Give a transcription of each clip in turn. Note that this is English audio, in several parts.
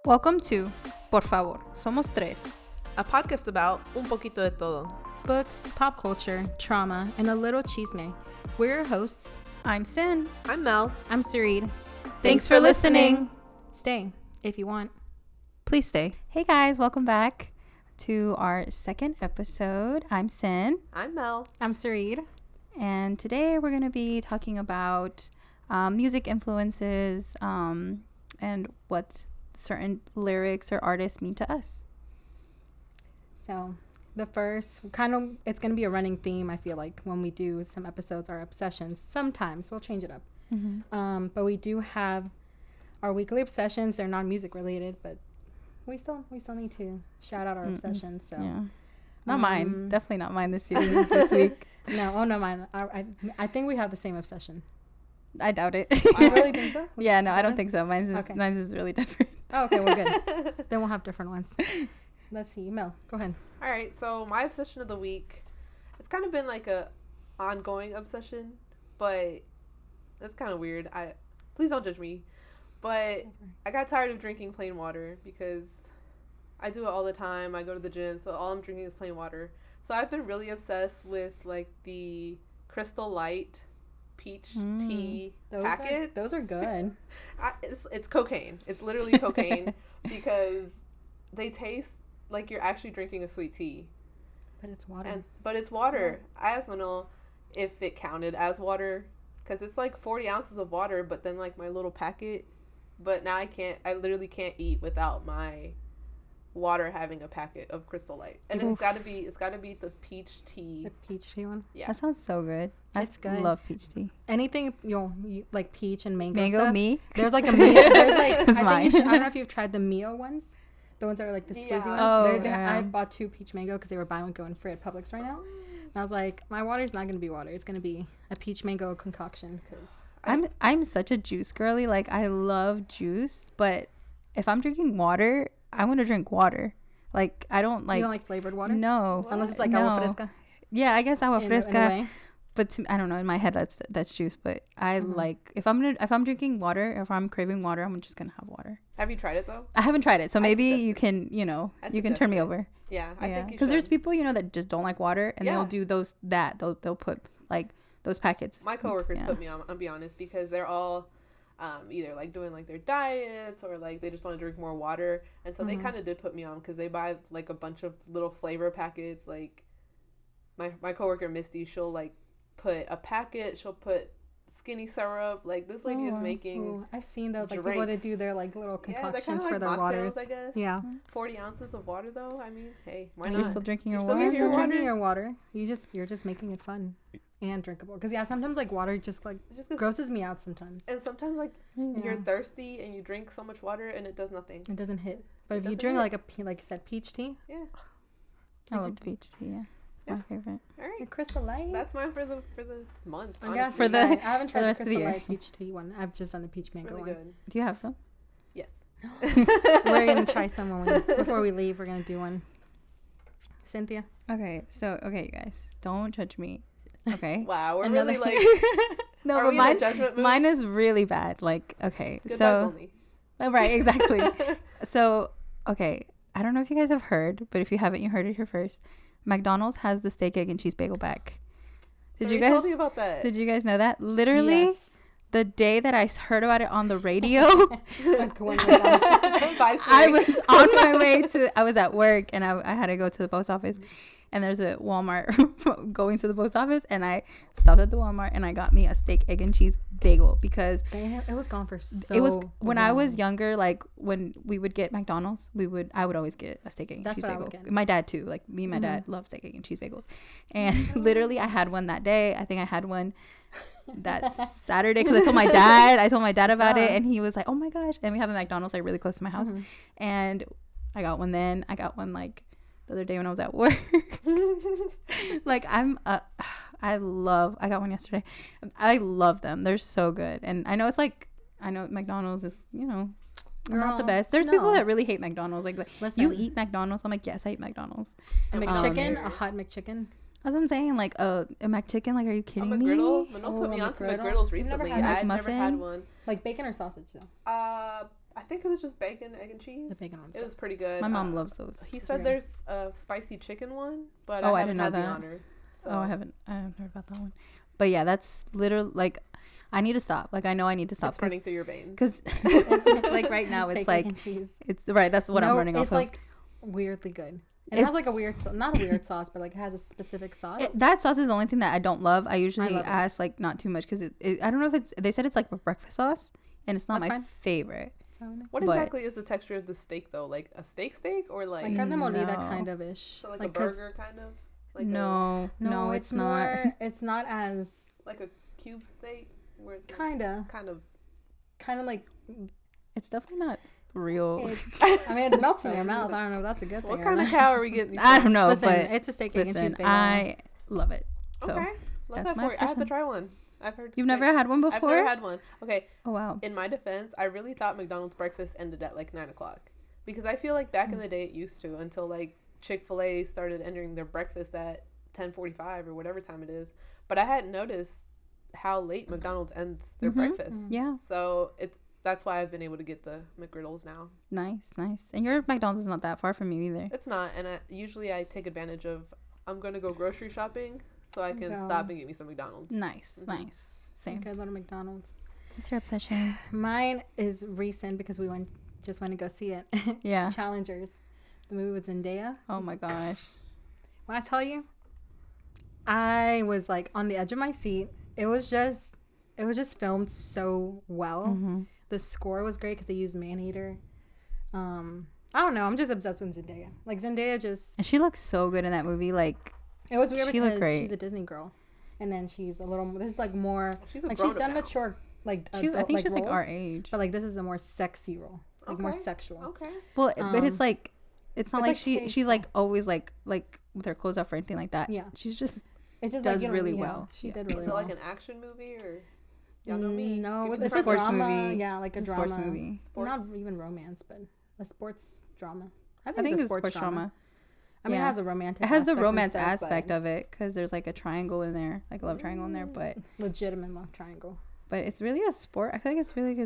Welcome to Por favor, somos tres. A podcast about un poquito de todo. Books, pop culture, trauma, and a little chisme. We're your hosts. I'm Sin. I'm Mel. I'm Sareed. Thanks for listening. Stay if you want. Please stay. Hey guys, welcome back to our second episode. I'm Sin. I'm Mel. I'm Sareed. And today we're going to be talking about music influences and what certain lyrics or artists mean to us. So the first it's going to be a running theme. I feel like when we do some episodes, our obsessions. Sometimes we'll change it up. Mm-hmm. But we do have our weekly obsessions. They're not music related, but we still need to shout out our obsessions. So yeah, not mine. Definitely not mine this week. No, mine. I think we have the same obsession. I doubt it. I really think so. Yeah, no, I don't think so. Mine's is really different. Oh, okay, we're good. Then we'll have different ones. Let's see. Mel, go ahead. All right, so my obsession of the week, it's kind of been like a ongoing obsession, but that's kind of weird. Please don't judge me, but I got tired of drinking plain water because I do it all the time. I go to the gym, so all I'm drinking is plain water. So I've been really obsessed with like the Crystal Light peach tea packet. Those are good. It's cocaine. It's literally cocaine because they taste like you're actually drinking a sweet tea. But it's water. But it's water. Yeah. I just don't know if it counted as water because it's like 40 ounces of water, but then like my little packet. But now I literally can't eat without my water having a packet of Crystal Light, and it's gotta be the peach tea. The peach tea one. Yeah, that sounds so good. It's good. I love peach tea. Anything you like peach and mango. Mango stuff. me. There's like a Mio. There's like It's I mine. don't know if you've tried the Mio ones. The ones that are like the squizzy ones. Oh, I bought 2 peach mango because they were buy one going free at Publix right now. And I was like, my water's not gonna be water. It's gonna be a peach mango concoction because I'm such a juice girly. Like I love juice, but if I'm drinking water, I want to drink water. Like I don't like. You don't like flavored water? No, unless it's like agua fresca. Yeah, I guess agua fresca. In a way. But I don't know. In my head, that's juice. But I like if I'm drinking water, if I'm craving water, I'm just gonna have water. Have you tried it though? I haven't tried it, so maybe you can turn me over. Yeah, I think because there's people that just don't like water, and they'll do they'll put like those packets. My coworkers put me on. I'll be honest, because they're all either like doing like their diets or like they just want to drink more water, and so they kind of did put me on because they buy like a bunch of little flavor packets. Like my coworker Misty, she'll like put a packet, she'll put skinny syrup. Like this lady is making I've seen those drinks. like people that do their like little concoctions like for their mocktails, waters. I guess. Yeah. 40 ounces of water though. I mean, hey, why You're not? still drinking your You're water. You're still drinking your water. You're just making it fun and drinkable. Because sometimes like water just like grosses me out sometimes. And sometimes like you're thirsty and you drink so much water and it does nothing. It doesn't hit. But if you drink like you said peach tea. Yeah. I love peach tea. Yeah. My favorite. All right. The Crystal Light. That's mine for the month. I haven't tried the Crystal Light peach tea one. I've just done the peach mango really one. Good. Do you have some? Yes. We're gonna try some before we leave. We're gonna do one. Cynthia. Okay, so you guys, don't judge me. Okay. Wow, we're really like. No, but mine is really bad. Like, okay, Good so vibes only. Right, exactly. So, okay, I don't know if you guys have heard, but if you haven't, you heard it here first. McDonald's has the steak, egg, and cheese bagel back. Did you guys told me about that? Did you guys know that? Literally, yes. The day that I heard about it on the radio, I was on my way I was at work and I had to go to the post office, and there's a Walmart going to the post office, and I stopped at the Walmart and I got me a steak, egg, and cheese bagel because it was gone for so it was when long. I was younger. Like when we would get McDonald's, I would always get a steak, egg, and cheese bagel. I would get. My dad too. Like me and my dad love steak, egg, and cheese bagels, and literally I had one that day. I think I had one that Saturday because I told my dad about it, and he was like, oh my gosh. And we have a McDonald's like really close to my house, and I got one then. I got one like the other day when I was at work. Like I got one yesterday. I love them. They're so good. And I know McDonald's is not the best. There's people that really hate McDonald's. Like you eat McDonald's? I'm like, yes, I eat McDonald's. A McChicken, a hot McChicken. That's what I'm saying. Like a McChicken. Like, are you kidding me? McGriddle. Manol put me on to McGriddles recently. I'd never had one. Like bacon or sausage though. I I think it was just bacon, egg, and cheese. The bacon one's It was pretty good. My mom loves those. He said there's a spicy chicken one, but I I didn't haven't know had that. the honor. So. I haven't heard about that one. But yeah, that's literally like, I need to stop. Like, I know I need to stop. It's running through your veins. Because like right now, it's like, cheese. It's right. That's what I'm running off of. It's like weirdly good. It has like a weird, not a weird sauce, but like it has a specific sauce. That sauce is the only thing that I don't love. I usually ask like not too much because I don't know if it's, they said it's like a breakfast sauce and it's not my favorite. What exactly is the texture of the steak though? Like a steak or like carne molida kind of ish. So like a burger kind of? Like no, it's not. It's not as like a cube steak where it's kind of like it's definitely not real. I mean, it melts in your mouth. I don't know if that's a good thing. What kind of cow are we getting? I don't know, listen, but it's a steak, egg, and cheese bagel. I love it. So okay, love that for you. I have to try one. I've heard. You've never had one before? I've never had one. Okay. Oh wow. In my defense, I really thought McDonald's breakfast ended at like 9:00 because I feel like back in the day it used to until like Chick-fil-A started entering their breakfast at 10:45 or whatever time it is. But I hadn't noticed how late McDonald's ends their breakfast. Yeah. So that's why I've been able to get the McGriddles now. Nice. And your McDonald's is not that far from you either. It's not, and usually I take advantage of I'm gonna go grocery shopping so I can stop and get me some McDonald's. Nice. Same. Okay, little McDonald's. What's your obsession? Mine is recent because we just went to go see it. Yeah. Challengers, the movie with Zendaya. Oh my gosh. When I tell you, I was like on the edge of my seat. It was just filmed so well. Mm-hmm. The score was great because they used Maneater. I don't know. I'm just obsessed with Zendaya. Like Zendaya just. And she looks so good in that movie. Like it was weird because great. she's a Disney girl, and then she's a little. This is like more. She's done mature like. I think like she's roles, like our age. But like this is a more sexy role, like more sexual. Okay. Well, but it's like. It's not like like she's like always like with her clothes off or anything like that. Yeah. She's just. It just does like, really well. She did really well. Is it like an action movie or? Y'all know me. No, it's a sports drama. movie. Yeah, like a sports drama movie. Not even romance, but a sports drama. I think it's a sports drama. I mean, it has a romantic. It has the romance aspect of it because there's like a triangle in there, like a love triangle in there, but legitimate love triangle. But it's really a sport. I feel like it's really like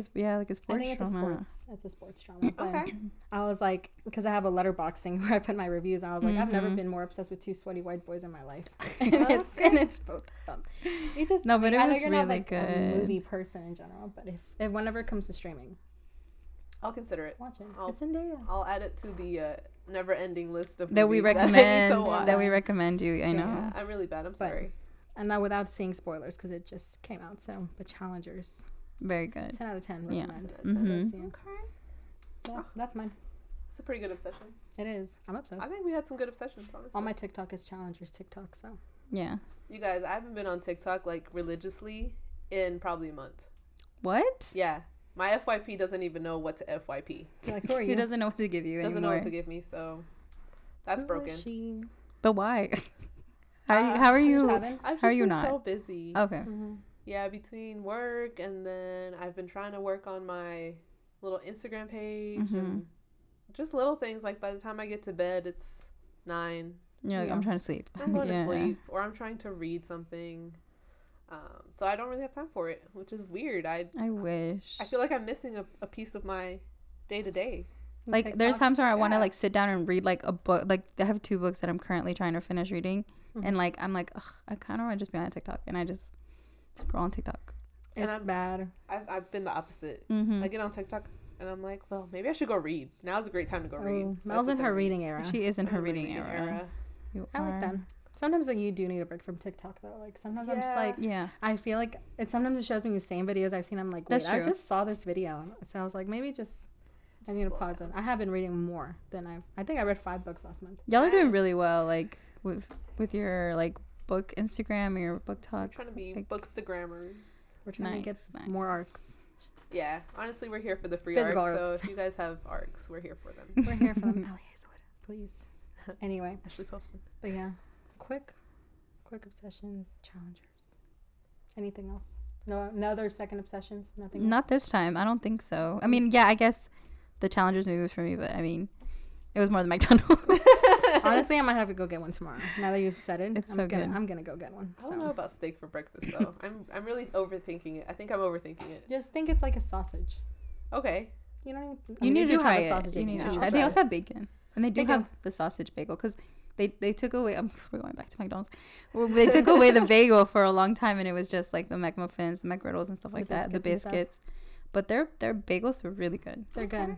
a sports I think drama. It's a sports drama. But okay. I was like, because I have a letterbox thing where I put my reviews. I was like, I've never been more obsessed with two sweaty white boys in my life, and it's both of them. It just but it was you're really not like good. a movie person in general, but if whenever it comes to streaming, I'll consider it. Watch it. It's Zendaya. I'll add it to the never-ending list of that we recommend. That we recommend you. I know. Yeah, I'm really bad. I'm sorry. And not without seeing spoilers because it just came out. So the Challengers. Very good. 10 out of 10. Recommend. Yeah. Yeah, that's mine. It's a pretty good obsession. It is. I'm obsessed. I think we had some good obsessions, honestly. All my TikTok is Challengers TikTok, so. Yeah. You guys, I haven't been on TikTok like religiously in probably a month. What? Yeah. My FYP doesn't even know what to FYP. Like, who are you? He doesn't know what to give you anymore. Doesn't know what to give me, so that's Who broken. is she? But why? How are you? I've just how are you been not? so busy. Okay. Mm-hmm. Yeah, between work and then I've been trying to work on my little Instagram page and just little things. Like by the time I get to bed, it's 9. Yeah, I'm trying to sleep. I'm going to sleep, or I'm trying to read something. So I don't really have time for it, which is weird. I wish. I feel like I'm missing a piece of my day to day. Like TikTok? there's times where I want to like sit down and read like a book. Like I have 2 books that I'm currently trying to finish reading, and like I'm like, ugh, I kind of want to just be on TikTok, and I just scroll on TikTok. It's bad. I've been the opposite. I get on TikTok and I'm like, well, maybe I should go read. Now's a great time to go read. So Mel's in her reading era. She is in her reading era. I like that. Sometimes like you do need a break from TikTok though. Like sometimes I'm just like, I feel like sometimes it shows me the same videos I've seen. I'm like, wait, I just saw this video, so I was like, maybe I need to pause it. I have been reading more than I think I read 5 books last month. Y'all are doing really well, like with your like book Instagram or your book talk. We're trying to be like, bookstagrammers. We're trying to get more arcs. Yeah, honestly, we're here for the free Physical arcs. arcs. So if you guys have arcs, we're here for them. We're here for them. Please. Anyway. Ashley posted. But yeah, quick obsession challengers. Anything else? No other second obsessions. Nothing. Not this time. I don't think so. I mean, yeah, I guess the Challengers movie was for me, but I mean, it was more than McDonald's. Honestly, I might have to go get one tomorrow. Now that you've said it, I'm gonna go get one. I don't know about steak for breakfast though. I'm really overthinking it. I think I'm overthinking it. Just think it's like a sausage. Okay. You know, you need to try it. You need to try. They also have bacon, and they do have the sausage bagel because they took away. We're going back to McDonald's. Well, they took away the bagel for a long time, and it was just like the McMuffins, the McGriddles, and stuff like that. The biscuits, but their bagels were really good. They're good.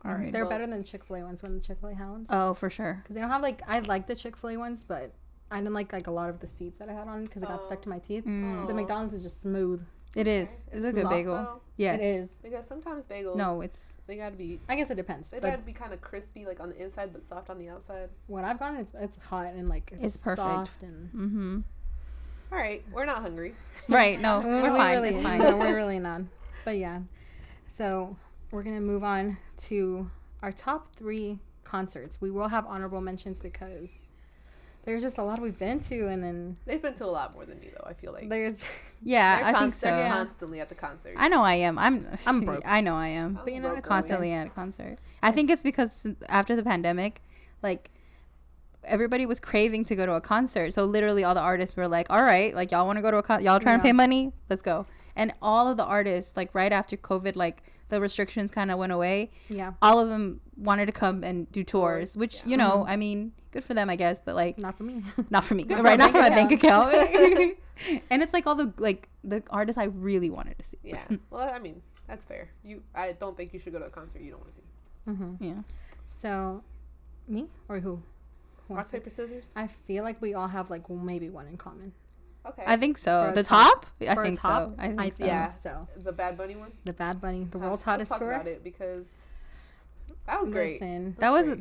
All right, they're better than Chick-fil-A ones when the Chick-fil-A had ones. Oh, for sure. Because they don't have like I like the Chick-fil-A ones, but I didn't like a lot of the seeds that I had on because it got stuck to my teeth. The McDonald's is just smooth. It is. It's a good bagel. Though? Yes. It is. Because sometimes bagels. No, they gotta be. I guess it depends. They gotta be kind of crispy, like on the inside, but soft on the outside. When I've gotten it's hot and like it's perfect. Soft and. Mm-hmm. All right, we're not hungry. Right? No, we're fine. Really, it's fine. No, we're really not. But yeah, so we're gonna move on to our top 3 concerts. We will have honorable mentions because there's just a lot we've been to, and then they've been to a lot more than me, though. I feel like I think so. They're constantly at the concert. I know I am. I'm broke. I know I am. But you know, it's constantly at a concert. I think it's because after the pandemic, like everybody was craving to go to a concert. So literally, all the artists were like, "All right, like y'all want to go to a concert? Y'all trying to pay money? Let's go." And all of the artists, like right after COVID, like the restrictions kind of went away. Yeah. All of them wanted to come and do tours, which you know, I mean. Good for them, I guess, but like not for me. Not for me. Right, not for my bank account. And it's like all the artists I really wanted to see. Yeah. Well, I mean, that's fair. I don't think you should go to a concert you don't want to see. Mm-hmm. Yeah. So, me or who? Rock, paper, scissors? I feel like we all have like maybe one in common. Okay. I think so. The top? I think so. I think so. The Bad Bunny one? The Bad Bunny. The world's hottest tour? Let's talk about it because that was great.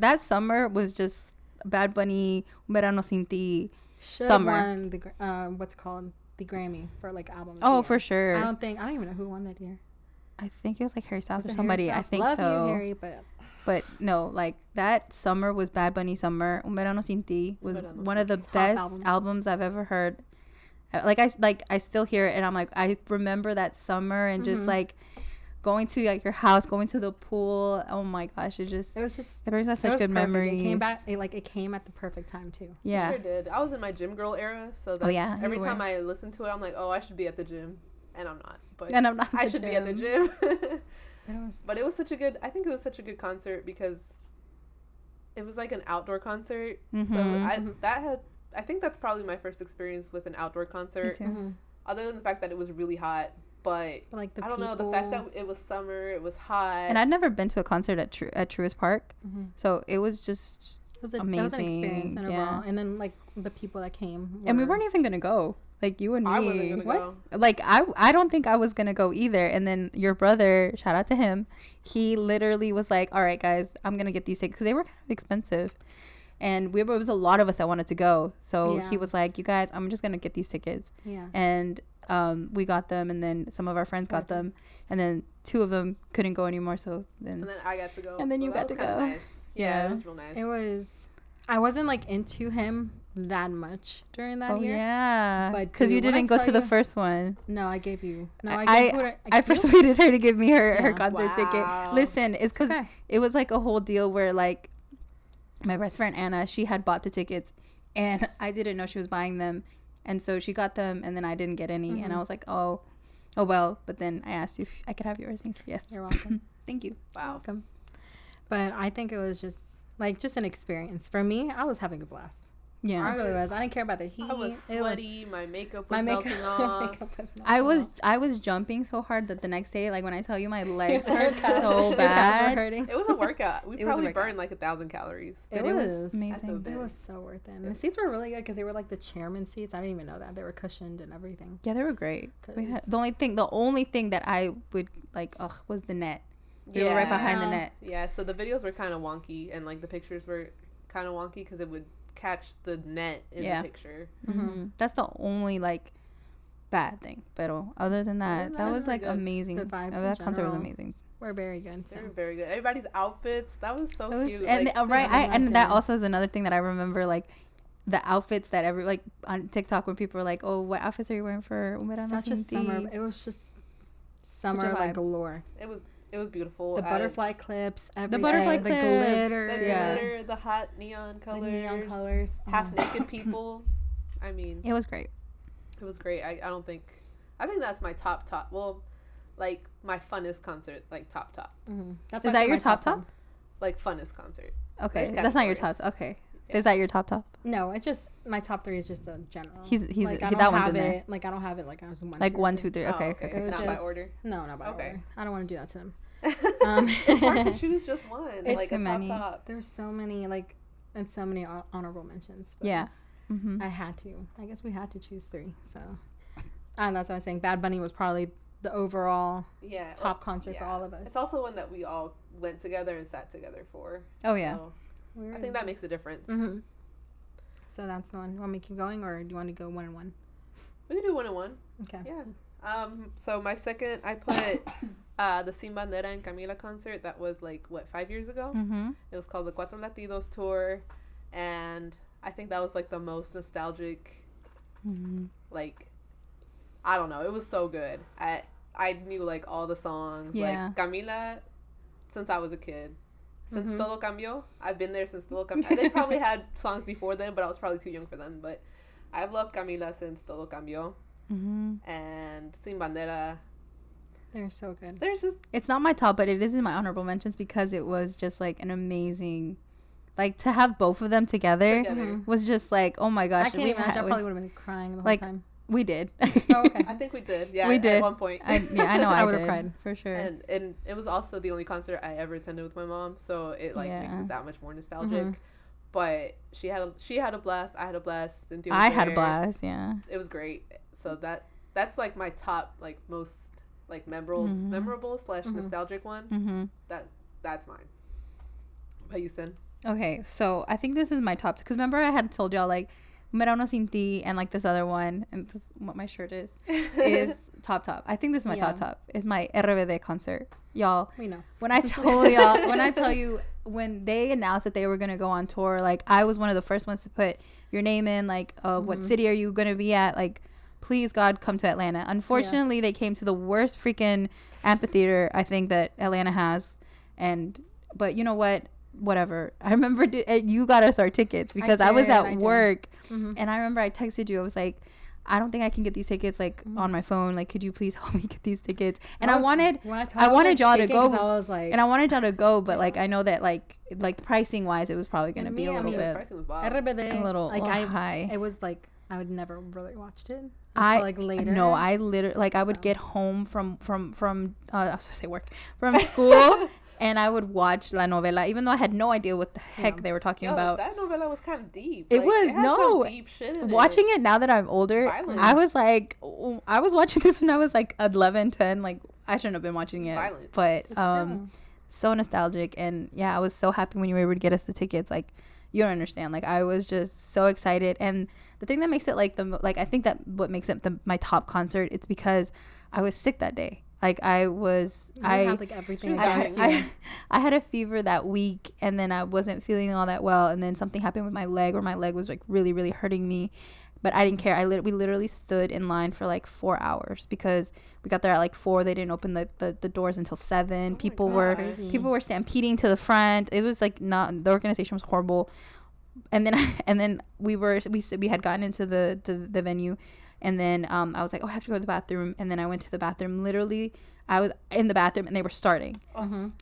That summer was just Bad Bunny, Verano Sin Ti, summer. Won the what's it called, the Grammy for like album. Oh, for sure. I don't even know who won that year. I think it was like Harry Styles or somebody. I think Love so. You, Harry, but no, like that summer was Bad Bunny summer. Verano Sin Ti was one of the best albums I've ever heard. I still hear it and I'm like I remember that summer and just like. Going to like your house, going to the pool. Oh my gosh, it brings us such good memories. It came at the perfect time too. Yeah, it sure did. I was in my gym girl era, so that every time I listen to it, I'm like, oh, I should be at the gym, and I'm not. But I should be at the gym. But it was such a good. I think it was such a good concert because it was like an outdoor concert. Mm-hmm. So I think that's probably my first experience with an outdoor concert. Mm-hmm. Other than the fact that it was really hot. But like I don't know, the fact that it was summer, it was hot. And I'd never been to a concert at Truist Park. Mm-hmm. So it was just amazing. That was an experience overall. And then like the people that came. And we weren't even going to go. Like you and me. I wasn't going to go. Like I don't think I was going to go either. And then your brother, shout out to him, he literally was like, all right, guys, I'm going to get these tickets. Because they were kind of expensive. And it was a lot of us that wanted to go. So he was like, you guys, I'm just going to get these tickets. Yeah. And we got them, and then some of our friends got them, and then 2 of them couldn't go anymore. So then I got to go, and then you got to go. Nice. Yeah, it was real nice. It was. I wasn't like into him that much during that year. Yeah, but because you didn't go to the first one. No, I gave you. No, I persuaded her to give me her concert ticket. Listen, it's because it was like a whole deal where like my best friend Anna, she had bought the tickets, and I didn't know she was buying them. And so she got them, and then I didn't get any. Mm-hmm. And I was like, oh well. But then I asked you if I could have yours. And you said, yes. You're welcome. Thank you. Wow. You're welcome. But I think it was just an experience. For me, I was having a blast. Yeah. I really was. I didn't care about the heat. I was sweaty. My makeup was melting off. I was jumping so hard that the next day, like when I tell you my legs hurt so bad. It was a workout. We probably burned like 1,000 calories. It was amazing. It was so worth it. And the seats were really good because they were like the chairman seats. I didn't even know that. They were cushioned and everything. Yeah, they were great. The only thing that I would like was the net. They were right behind the net. Yeah, so the videos were kind of wonky and like the pictures were kind of wonky because it would catch the net in the picture. Mm-hmm. That's the only like bad thing, but other than that was like amazing. The vibes that concert was amazing. We're very good. So. They were very good. Everybody's outfits, that was so cute. And that also is another thing that I remember, like the outfits that on TikTok when people were like, oh, what outfits are you wearing for such a summer? It was just summer like galore. It was beautiful. The butterfly clips, the glitter, the hot neon colors, half naked people. I mean, it was great. It was great. I think that's my top. Well, like my funnest concert, like top. Is that your top? Like funnest concert. Okay, that's not your top. Okay, yeah. Is that your top? No, it's just my top 3 is just the general. He's like, that one's in there. Like I don't have it like I was 1, like 1, 2, 3. Okay, okay. It was not by order. No, not by order. I don't want to do that to them. It's hard to choose just one. It's like too many. Top. There's so many and so many honorable mentions. Yeah. I had to. I guess we had to choose 3. So, and that's what I was saying. Bad Bunny was probably the overall top concert for all of us. It's also one that we all went together and sat together for. Oh yeah. So I think that makes a difference. So that's the one. You want me to keep going, or do you want to go 1 and 1? We can do 1 and 1. Okay. Yeah. So my second, I put the Sin Bandera and Camila concert that was 5 years ago. It was called the Cuatro Latidos tour, and I think that was the most nostalgic. I don't know, it was so good. I knew all the songs. Camila, since I was a kid. Since Todo Cambió, I've been there since Todo Cambió. They probably had songs before then, but I was probably too young for them. But I've loved Camila since Todo Cambió. And Sin Bandera. They're so good. It's not my top, but it is in my honorable mentions because it was just an amazing, to have both of them together. Was just oh my gosh. I can't imagine. I probably would have been crying the whole time. We did. Oh, okay. I think we did. Yeah, we did at one point. I know. I would have cried for sure. And it was also the only concert I ever attended with my mom, so it makes it that much more nostalgic. But she had a blast. I had a blast. Cynthia was I had a blast. Yeah. It was great. So that's my top most memorable / nostalgic one. That's mine. How you, Sin? Okay, so I think this is my top because remember I had told y'all Verano Sin Ti and this other one, and this is what my shirt is top. I think this is my top. Is my RBD concert, y'all. We know. When I tell you when they announced that they were gonna go on tour, I was one of the first ones to put your name in, what city are you gonna be at? Please God, come to Atlanta. Unfortunately, they came to the worst freaking amphitheater I think that Atlanta has, but you know what? Whatever. I remember you got us our tickets because I was at work. And I remember I texted you. I was like, I don't think I can get these tickets on my phone. Could you please help me get these tickets? And I wanted y'all to go. And I wanted y'all to go, but I know that pricing wise, it was probably gonna be a little bit. Pricing was wild. RBD, a little high. It was I would never really watched it. Later. No, I literally I would get home from I was gonna say work from school. And I would watch La Novela, even though I had no idea what the heck they were talking about. That novela was kind of deep. It was. It had some deep shit in watching it now that I'm older, Violence. I was I was watching this when I was 11, 10. I shouldn't have been watching it. Violent. But so nostalgic. And yeah, I was so happy when you were able to get us the tickets. You don't understand. I was just so excited. And the thing that makes it I think that what makes it my top concert, it's because I was sick that day. I had everything against you. I had a fever that week, and then I wasn't feeling all that well, and then something happened with my leg where my leg was really, really hurting me, but I didn't care. We literally stood in line for 4 hours because we got there at 4. They didn't open the doors until 7. People were stampeding to the front. It was not, the organization was horrible. And then we had gotten into the venue. And then I was I have to go to the bathroom. And then I went to the bathroom. Literally, I was in the bathroom and they were starting.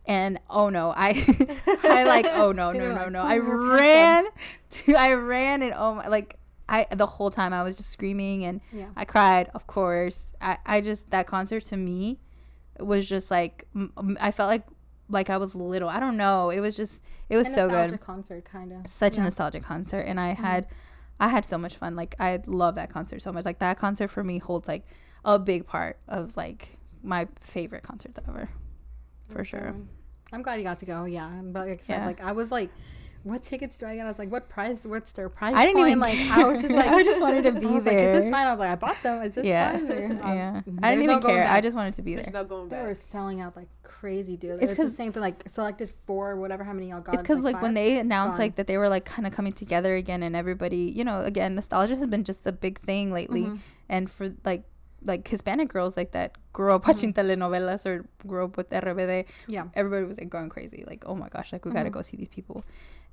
And oh no, oh no. I ran and oh my, the whole time I was just screaming and I cried. Of course, I just, that concert to me was just I felt like I was little. I don't know. It was so good. Concert kind of. Such a nostalgic concert, and I had so much fun. I love that concert so much. That concert for me holds a big part of my favorite concerts ever, for sure. I'm glad you got to go. Yeah, but like I said, I was what tickets do I get? I was what's their price? I didn't even I was just I just wanted to be there. Is this fine? I was I bought them. Is this fine? I didn't even care. I just wanted to be there. No going back. They were selling out crazy, dude. It's the same thing. Selected 4, whatever, how many y'all got. It's because when they announced that they were kind of coming together again, and everybody, again, nostalgia has been just a big thing lately, and for like Hispanic girls like that grew up watching telenovelas or grew up with RBD. Yeah, everybody was like going crazy, like, oh my gosh, like we gotta go see these people.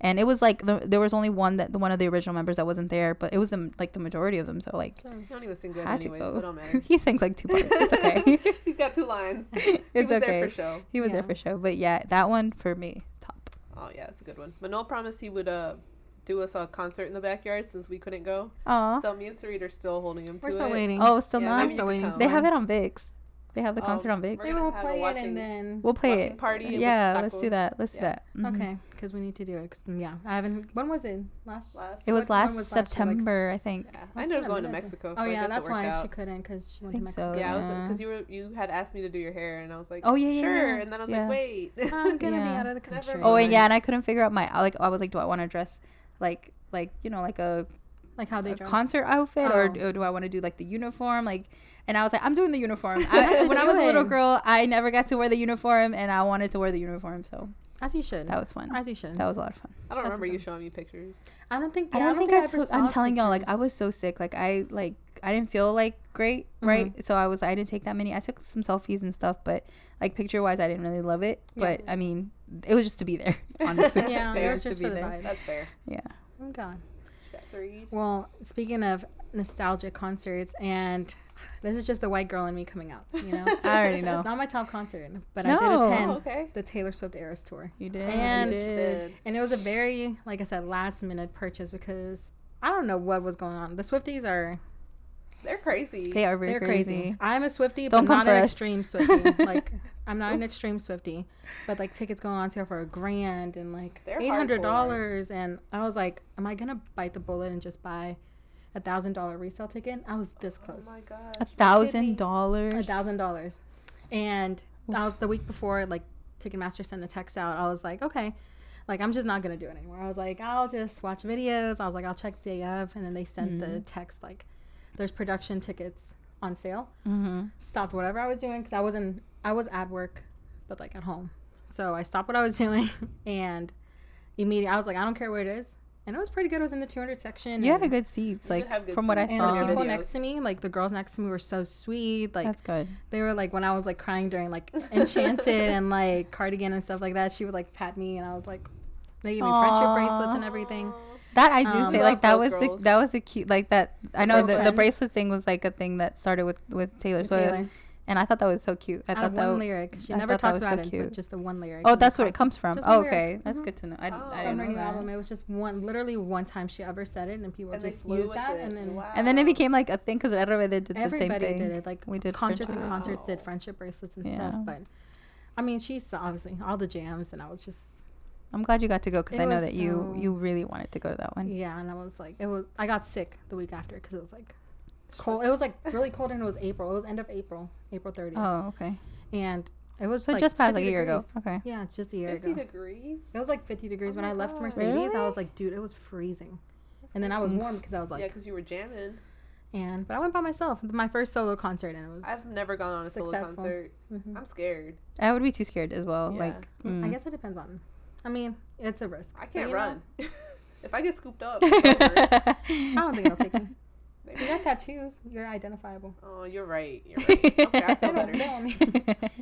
And it was like there was only one of the original members that wasn't there, but it was the majority of them. So like, he don't even sing good anyway, so it don't matter. He sings like 2 parts. It's okay. He's got 2 lines. It's he was okay. there for show. He was there for show. But yeah, that one for me, top. Oh yeah, it's a good one. Manol promised he would do us a concert in the backyard since we couldn't go. Aww. So me and Sarit are still holding him to it. We're still waiting. Oh, still yeah, not? I'm still waiting. They have it on VIX. They have the concert on VIX. They will play it and then we'll play it. Party. Yeah, let's do that. Let's do that. Mm-hmm. Okay, because we need to do it. Yeah, I haven't. When was it? It was last September, I think. Yeah. I ended up going to Mexico. So oh yeah, that's why she couldn't, because she went to Mexico. So, yeah, because you had asked me to do your hair, and I was like, oh yeah, sure. Yeah. And then I was like, wait, I'm gonna be out of the country. Oh and yeah, and I couldn't figure out I was like, do I want to dress like you know, like a how they dress? Concert outfit, or do I want to do like the uniform, like? And I was like, I'm doing the uniform. When I was a little girl, I never got to wear the uniform, and I wanted to wear the uniform. So as you should. That was fun. As you should. That was a lot of fun. I don't remember you showing me pictures. I don't think I'm telling y'all, like I was so sick. Like I didn't feel like great, right? So I didn't take that many. I took some selfies and stuff, but like picture wise, I didn't really love it. But I mean, it was just to be there. Honestly, yeah, it was just for the vibes. That's fair. Yeah. Oh God. Well, speaking of nostalgic concerts, and this is just the white girl in me coming out, you know. I already know. It's not my top concert, but I did attend the Taylor Swift Eras tour. You did. And you did. And it was a very, like I said, last minute purchase because I don't know what was going on. The Swifties they're crazy. They are very crazy. I'm a Swiftie, but not an extreme Swiftie. Like, I'm not an extreme Swiftie, but like tickets going on sale for $1,000 and like $800, and I was like, am I gonna bite the bullet and just buy $1,000 resale ticket? I was this close. Oh my gosh. $1,000. $1,000, and that was the week before. Like, Ticketmaster sent the text out. I was like, okay. Like, I'm just not gonna do it anymore. I was like, I'll just watch videos. I was like, I'll check day of, and then they sent the text like, there's production tickets on sale. Stopped whatever I was doing because I was at work, but like at home. So I stopped what I was doing and immediately I was like, I don't care where it is. And it was pretty good. It was in the 200 section. You had a good seats, like from what I saw. And the people next to me, like the girls next to me were so sweet. Like, that's good. They were like, when I was like crying during like Enchanted and like Cardigan and stuff like that, she would like pat me, and I was like, they gave me friendship bracelets and everything. That I do say, like that was the cute, like that. I know the bracelet thing was like a thing that started with Taylor Swift, and I thought that was so cute. I thought that one lyric. She never talks about it, but just the one lyric. Oh, that's where it comes from. Oh, okay, that's good to know. I didn't know that. Album, it was just literally one time she ever said it, and people just used that, and then it became like a thing because everybody did the same thing. Everybody did it. Like we did concerts did friendship bracelets and stuff. But I mean, she's obviously all the jams, and I was just. I'm glad you got to go because I know that you really wanted to go to that one. Yeah, and I was like, I got sick the week after because it was like cold. It was like really cold, and it was April. It was end of April 30th. Oh, okay. And it was so like just past like a year ago. Okay. Yeah, it's just a year 50 ago. 50 degrees? It was like 50 degrees when I left Mercedes. Really? I was like, dude, it was freezing. And then I was warm because I was like, yeah, because you were jamming. But I went by myself. My first solo concert, and it was. I've never gone on a solo concert. I'm scared. I would be too scared as well. Yeah. Like, I guess it depends on. I mean, it's a risk. I can't run. If I get scooped up, I don't think I'll take it. You got tattoos. You're identifiable. Oh, you're right. Okay, I feel better.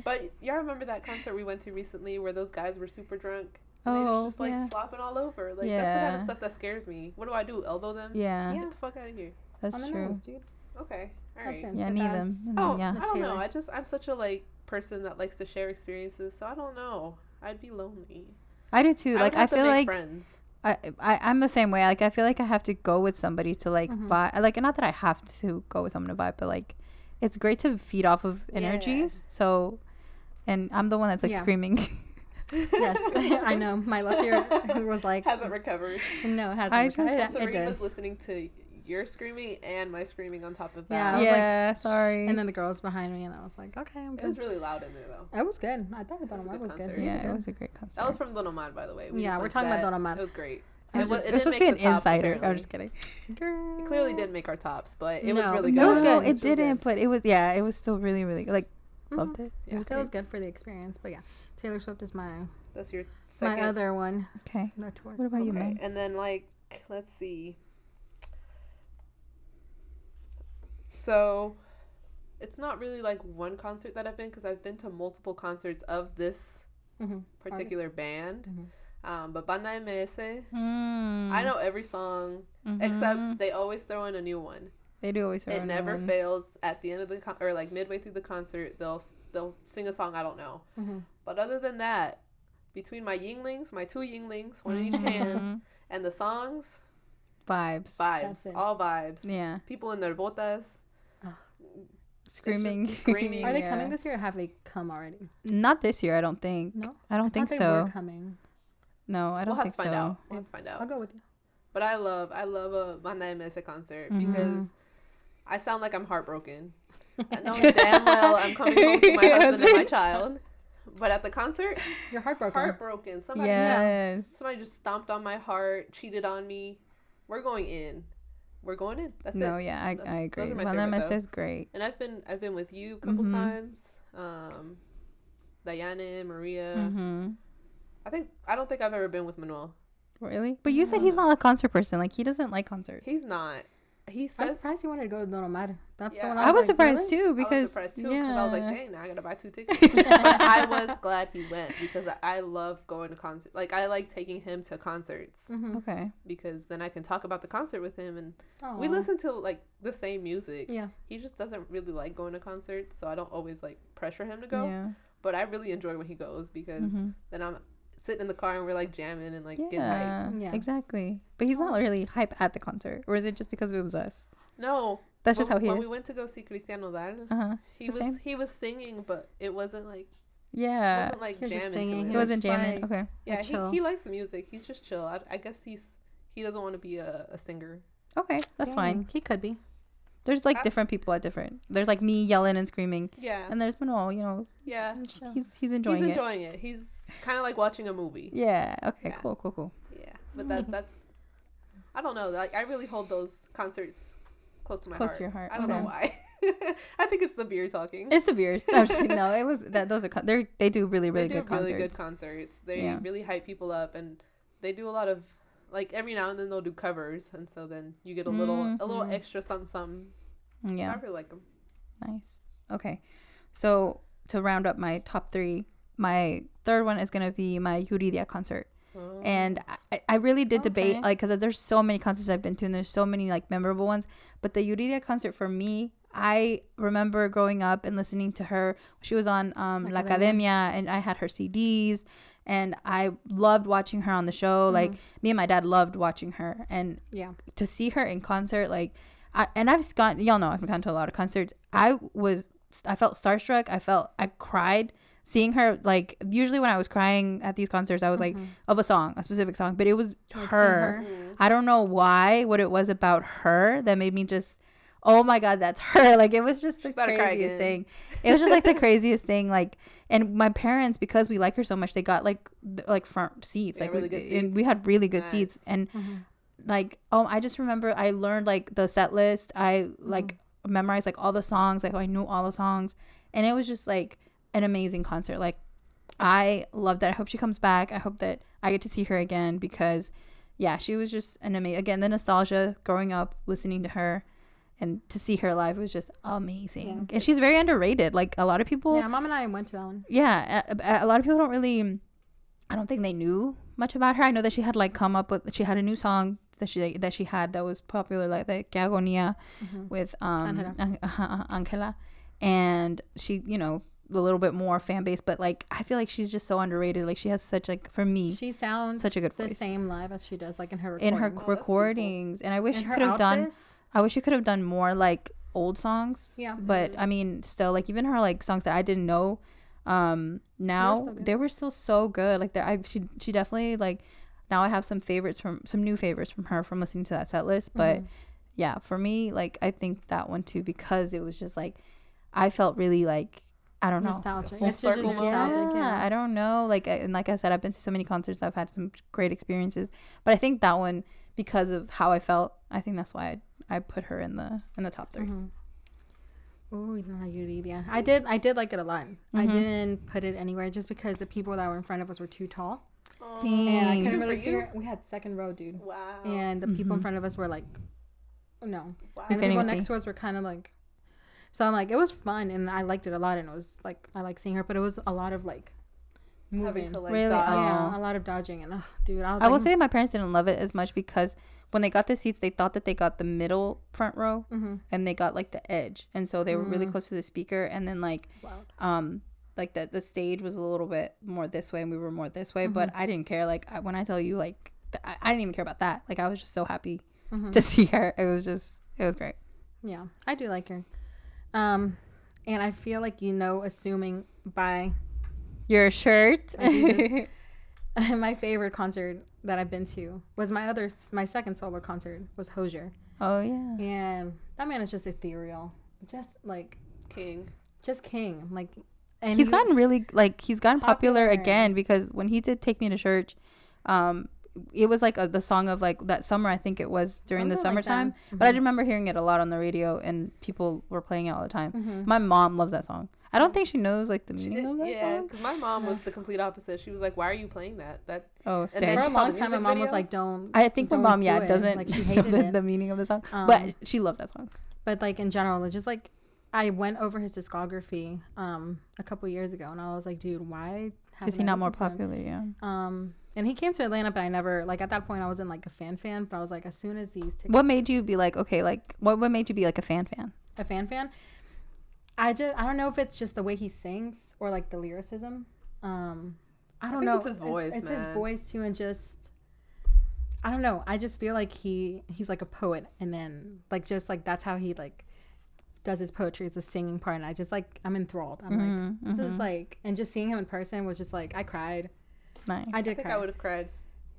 But y'all remember that concert we went to recently where those guys were super drunk? And they were just like flopping all over. Like that's the kind of stuff that scares me. What do? Elbow them? Yeah. Get the fuck out of here. That's true. Nose, dude. Okay. All right. Yeah, need them. I don't know. I'm such a person that likes to share experiences, so I don't know. I'd be lonely. I do too. Like I feel like friends. I'm the same way. Like I feel like I have to go with somebody to like vibe. Like not that I have to go with someone to vibe, but like it's great to feed off of energies. Yeah. So, and I'm the one that's like screaming. Yes, I know. My left ear was like hasn't recovered. No, it hasn't recovered. Serena was listening to your screaming and my screaming on top of that. Yeah, I was like, sorry. And then the girls behind me, and I was like, okay, I'm good. It was really loud in there, though. It was good. I thought Don Omar was good. Yeah, it was a great concert. That was from Don Omar, by the way. We're talking about Don Omar. It was great. It was supposed to be an insider. I'm just kidding. Girl. It clearly didn't make our tops, but it was really good. It was good. It didn't, but it was, it was still really, really good. Like, loved it. Yeah. It was good for the experience, but yeah. Taylor Swift is That's your second? My other one. Okay. What about you, man? And then, let's see. So, it's not really like one concert that I've been, because I've been to multiple concerts of this particular band. But Banda MS, I know every song except they always throw in a new one. They do always throw in a new one. It never fails. At the end of the or like midway through the concert, they'll sing a song I don't know. But other than that, between my Yinglings, my two Yinglings, one in each hand, and the songs, vibes, all vibes. Yeah, people in their botas. Screaming. Are they coming this year, or have they come already? Not this year, I don't think. No, I don't think so. They were coming. No, I don't think so. We'll have to find out. I'll go with you. But I love a Banda MS concert because I sound like I'm heartbroken. I know damn well I'm coming home to my husband and my child. But at the concert, you're heartbroken. Somebody just stomped on my heart, cheated on me. We're going in. That's it. No, yeah, I agree. Banda MS is great. And I've been with you a couple times. Diana, Maria. I don't think I've ever been with Manuel. Really? But you said he's not a concert person. Like, he doesn't like concerts. He's not. He says, I was surprised he wanted to go to Don Omar. That's the one I was surprised too, because I was like, dang, now I gotta buy 2 tickets. But I was glad he went, because I love going to concerts. Like, I like taking him to concerts. Okay. Because then I can talk about the concert with him, and we listen to like the same music. Yeah. He just doesn't really like going to concerts, so I don't always like pressure him to go. Yeah. But I really enjoy when he goes, because then I'm sitting in the car and we're like jamming and like getting hype. Yeah, exactly. But he's not really hype at the concert, or is it just because it was us? No, that's just how he is. When we went to go see Cristiano Dal, he was singing, but it wasn't like it wasn't like jamming. He wasn't jamming. Okay. Yeah, he likes the music. He's just chill. I guess he doesn't want to be a singer. Okay, that's fine. He could be. There's like different people at different. There's like me yelling and screaming. Yeah. And there's Manuel. You know. Yeah. He's enjoying it. He's enjoying it. He's kind of like watching a movie. Yeah. Okay. Yeah. Cool. Yeah, but that's. I don't know. Like, I really hold those concerts close to my heart. Close to your heart. I don't know why. I think it's the beer talking. It's the beers. No, it was that. Those are they do really good concerts. Really good concerts. They really hype people up, and they do a lot of, like, every now and then they'll do covers, and so then you get a little extra something. Yeah, so I really like them. Nice. Okay, so to round up my top 3, my third one is gonna be my Yuridia concert. And I really did debate, like, because there's so many concerts I've been to, and there's so many like memorable ones, but the Yuridia concert for me, I remember growing up and listening to her. She was on La Academia, and I had her CDs, and I loved watching her on the show. Like, me and my dad loved watching her, and to see her in concert, like, I've gone, y'all know I've gone to a lot of concerts. I felt starstruck. I cried seeing her. Like, usually when I was crying at these concerts, I was like, of a specific song, but it was her. I don't know what it was about her that made me just, oh my God, that's her. Like, it was just the craziest thing. It was just like the craziest thing. Like, and my parents, because we like her so much, they got like front seats. Like, really good seats. And we had really good seats. And like, I just remember I learned like the set list. I like memorized like all the songs. Like, I knew all the songs, and it was just like an amazing concert. Like, I loved it. I hope she comes back. I hope that I get to see her again, because she was just an amazing, again, the nostalgia growing up listening to her, and to see her live was just amazing. And she's very underrated. Like, a lot of people, Mom and I went to that one. A lot of people don't really, I don't think they knew much about her. I know that she had she had a new song that she had that was popular, like the Que Agonía with Angela, and she, you know, a little bit more fan base, but like, I feel like she's just so underrated. Like, she has such, like, for me, she sounds such a good voice. The same live as she does like in her recordings. And I wish she could have done more like old songs. But I mean, still, like, even her like songs that I didn't know now, they were still so good. Like, she definitely, like, now I have some new favorites from her from listening to that set list. But for me, like, I think that one too, because it was just like, I felt really like, I don't know. Nostalgic. It's just nostalgic. Yeah. I don't know. Like, and like I said, I've been to so many concerts. I've had some great experiences, but I think that one, because of how I felt, I think that's why I put her in the top 3. Oh, Yuridia. I did like it a lot. I didn't put it anywhere just because the people that were in front of us were too tall. Dang. And I couldn't really see her. We had second row, dude. Wow. And the people in front of us were like, no. Wow. And the people next to us were kind of like, So I'm like, it was fun and I liked it a lot, and it was like I like seeing her, but it was a lot of like moving. To, like, really? dodge. A lot of dodging, and dude, I will say my parents didn't love it as much because when they got the seats, they thought that they got the middle front row, and they got like the edge, and so they were really close to the speaker, and then like like the stage was a little bit more this way and we were more this way, but I didn't care. Like when I tell you, like I didn't even care about that. Like I was just so happy to see her. It was great. Yeah, I do like her. And I feel like, assuming by your shirt, my favorite concert that I've been to was my second solo concert was Hozier. Oh yeah. And that man is just ethereal, just like king. Like, and he's gotten popular again, because when he did Take Me to Church, it was like the song of like that summer, I think it was during the summertime, but I remember hearing it a lot on the radio and people were playing it all the time. My mom loves that song. I don't think she knows like the meaning of that song. Yeah, because my mom was the complete opposite. She was like, "Why are you playing that?" For a long time, my mom was like, "Don't." I think my mom, doesn't like, she hated the meaning of the song, but she loves that song. But like in general, it's just like I went over his discography a couple years ago, and I was like, "Dude, why is he not more popular?" Yeah. And he came to Atlanta, but I never, like, at that point, I wasn't like a fan, but I was like, as soon as these tickets. What made you be like, okay, like, what made you be like a fan? A fan? I don't know if it's just the way he sings or like the lyricism. I don't know. It's his voice. It's his voice too, and just, I don't know. I just feel like he's like a poet, and then like just like that's how he like does his poetry, is the singing part, and I just like I'm enthralled. I'm like, this is like, and just seeing him in person was just like I cried. Nice. I think I would have cried,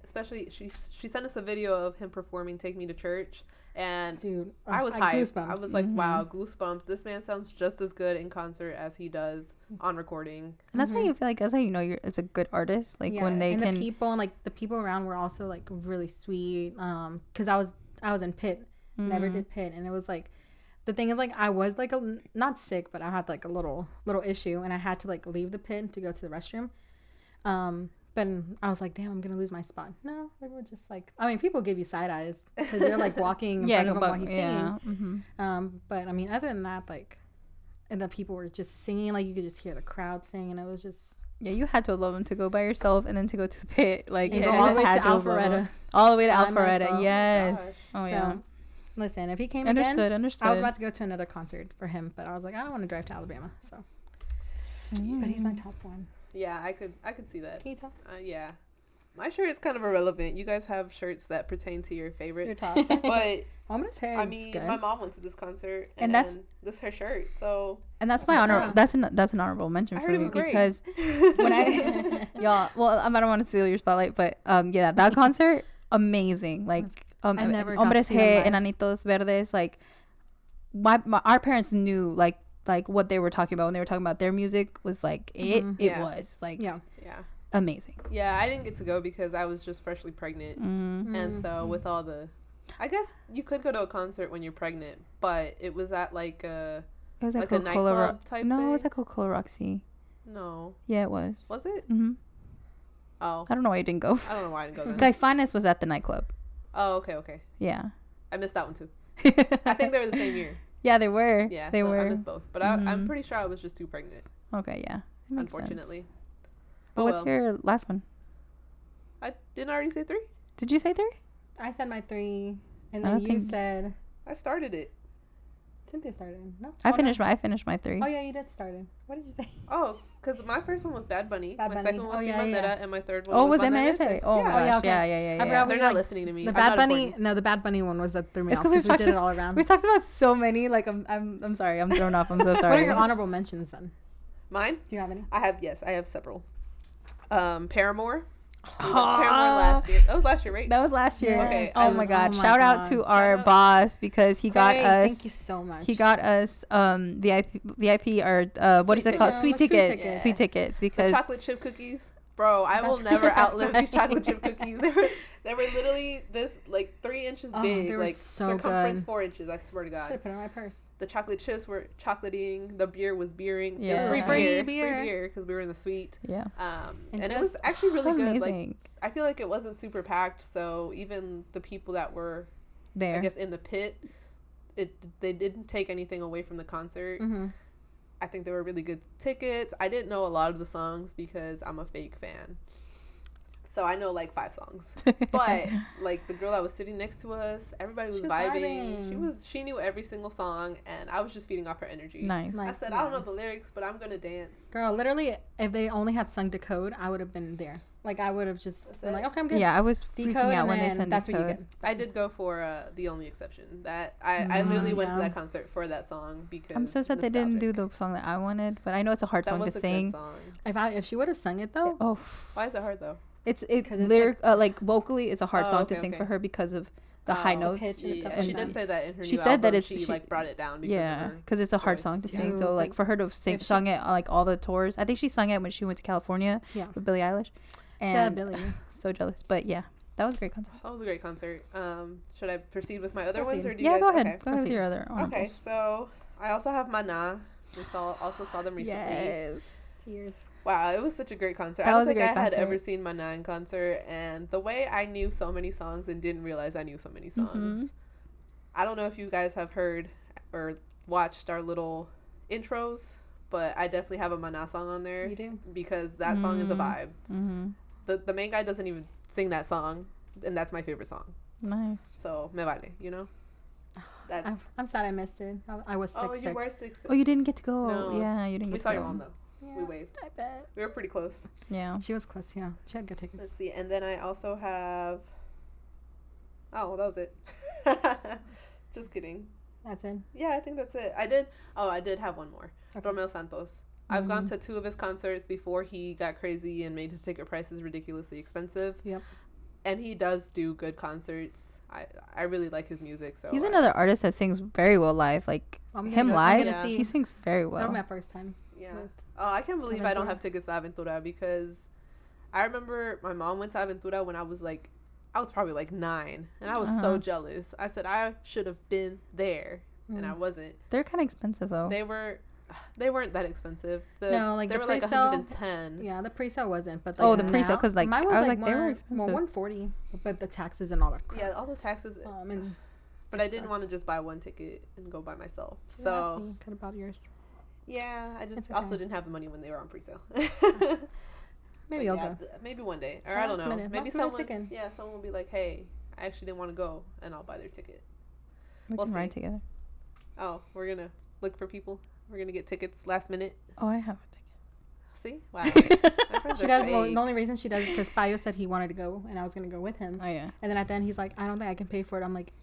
especially she sent us a video of him performing "Take Me to Church," and dude, I was hyped. I was like, wow, goosebumps. This man sounds just as good in concert as he does on recording. And that's how you feel like, that's how you know it's a good artist, like when they can. The people around were also like really sweet, because I was in Pitt, never did Pitt, and it was like, the thing is, like, I was like not sick, but I had like a little issue, and I had to like leave the Pit to go to the restroom. But I was like, damn, I'm gonna lose my spot. No, they were just like, I mean, people give you side eyes because you're like walking in front of him while he's singing. But I mean, other than that, like, and the people were just singing, like you could just hear the crowd sing, and it was just. Yeah, you had to love him to go by yourself and then to go to the Pit, like, and go all the way to Alpharetta. All the way to Alpharetta, yes. Oh yeah. So, listen, if he came again, I was about to go to another concert for him, but I was like, I don't want to drive to Alabama, so. But he's my top one. Yeah, I could see that. Can you tell? Yeah. My shirt is kind of irrelevant. You guys have shirts that pertain to your favorite. Your top. But I'm gonna say, I mean, good. My mom went to this concert, and this is her shirt. So. And that's my honor. That's an honorable mention for me, because when y'all, well, I don't want to steal your spotlight, but yeah, that concert, amazing. Like I never Hombres G, Enanitos Verdes, like our parents knew like what they were talking about when they were talking about their music was like it was like amazing. Yeah, I didn't get to go because I was just freshly pregnant, and so with all the, I guess you could go to a concert when you're pregnant, but it was at like a a nightclub type thing. No, it was at Coca-Cola Roxy. No. Yeah, it was. Was it? Mm-hmm. Oh. I don't know why you didn't go. I don't know why I didn't go then. Caifanes was at the nightclub. Oh, okay. Yeah. I missed that one too. I think they were the same year. Yeah, they were. Yeah, they were. I missed both, but I'm pretty sure I was just too pregnant. Okay, yeah. Unfortunately. But what's your last one? I didn't already say 3. Did you say 3? I said my 3, and then you said. I started it. Cynthia started. No. I finished my 3. Oh yeah, you did start it. What did you say? Oh, because my first one was Bad Bunny. My second one was Mandela, and my third one was MFA. Oh my gosh, yeah. They're not listening to me. The Bad Bunny, the Bad Bunny one was that threw me off because we did it all around. We talked about so many. Like I'm sorry, I'm thrown off. I'm so sorry. What are your honorable mentions then? Mine? Do you have any? I have several. Paramore. Paramore last year. That was last year, right? That was last year. Yes. Okay. Oh my God. Shout out to our boss, because he got us. Thank you so much. He got us VIP or what is it called? Sweet tickets. Sweet tickets, because the chocolate chip cookies. Bro, I will never outlive these chocolate chip cookies. They were literally this like 3 inches big. They were like so circumference good. 4 inches, I swear to God. Should have put it in my purse. The chocolate chips were chocolating. The beer was beering. Yeah. Free beer because we were in the suite. Yeah. And it was actually really good. Amazing. Like, I feel like it wasn't super packed, so even the people that were there, I guess, in the pit, they didn't take anything away from the concert. I think they were really good tickets. I didn't know a lot of the songs because I'm a fake fan. So I know like 5 songs. But like the girl that was sitting next to us, everybody was vibing. She knew every single song, and I was just feeding off her energy. Nice. I said, I don't know the lyrics, but I'm gonna dance. Girl, literally, if they only had sung Decode, I would have been there. Like I would have just been like, okay, I'm good. Yeah, I was freaking out when they said that's what you get. I did go for The Only Exception. That I literally went to that concert for that song because I'm so sad they didn't do the song that I wanted, but I know it's a hard song to sing. If she would have sung it though, why is it hard though? It's lyric like vocally it's a hard song to sing for her because of the high notes. Pitch and stuff. She did say that in her she said album, that she like brought it down because it's a hard song to sing. So like for her to sung it on like all the tours, I think she sung it when she went to California with Billie Eilish. And Billie. So jealous, but yeah, that was a great concert. That was a great concert. Should I proceed with my other ones, or do you guys? go ahead. Okay. Go ahead with your other. Okay, so I also have Mana. We also saw them recently. Yes. Tears. Wow, it was such a great concert. I don't think I had ever seen Mana in concert, and the way I knew so many songs and didn't realize I knew so many songs. I don't know if you guys have heard or watched our little intros, but I definitely have a Mana song on there. You do? Because that song is a vibe. The main guy doesn't even sing that song, and that's my favorite song. Nice. So, me vale, you know? I'm sad I missed it. I was sick. Oh, you were sick. Oh, you didn't get to go. No. Yeah, you didn't get to go. We saw your mom, though. Yeah, we waved. I bet. We were pretty close. Yeah. She was close, yeah. She had good tickets. Let's see. And then I also have... Oh, well, that was it. Just kidding. That's it? Yeah, I think that's it. I did have one more. Okay. Romeo Santos. I've gone to 2 of his concerts before he got crazy and made his ticket prices ridiculously expensive. Yep. And he does do good concerts. I really like his music. So he's another artist that sings very well live. Like him live, he sings very well. That was my first time. Yeah. Oh, I can't believe I don't have tickets to Aventura because I remember my mom went to Aventura when I was probably like 9, and I was so jealous. I said I should have been there, and I wasn't. They're kind of expensive though. They weren't that expensive. They were like 110. Yeah, the pre-sale wasn't, but the pre-sale because like mine was I was like they were expensive. Well, 140, but the taxes and all that crap. Yeah, all the taxes. But I didn't want to just buy one ticket and go by myself. So could have bought yours. Yeah, I just also didn't have the money when they were on pre-sale. Maybe I'll go. Maybe one day, or I don't know. Maybe someone. Yeah, someone will be like, "Hey, I actually didn't want to go," and I'll buy their ticket. We'll can ride together. Oh, we're gonna look for people. We're gonna get tickets last minute. Oh, I have a ticket. See? Wow. She does. Well, the only reason she does is because Payo said he wanted to go, and I was gonna go with him. Oh yeah. And then at the end, he's like, "I don't think I can pay for it." I'm like,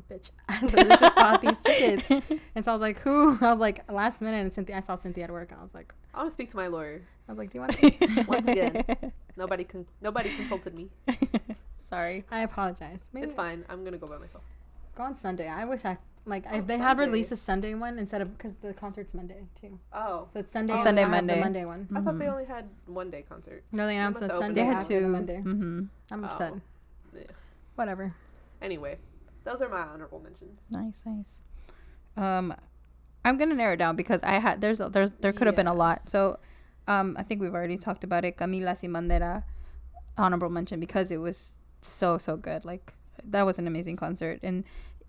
"Bitch, I literally just bought these tickets." And so I was like, "Who?" I was like, last minute, and I saw Cynthia at work. And I was like, "I want to speak to my lawyer." I was like, "Do you want to?" Once again, nobody consulted me. Sorry. I apologize. Maybe it's fine. I'm gonna go by myself. Go on Sunday. I wish if they had released a Sunday one instead of because the concert's Monday too. Oh, but Sunday, Monday, the Monday one. I thought they only had one day concert. No, they announced a Sunday after the Monday. I'm upset. Yeah. Whatever. Anyway, those are my honorable mentions. Nice. I'm gonna narrow it down because there could have been a lot. So, I think we've already talked about it. Camila Sin Bandera, honorable mention because it was so good. Like that was an amazing concert, and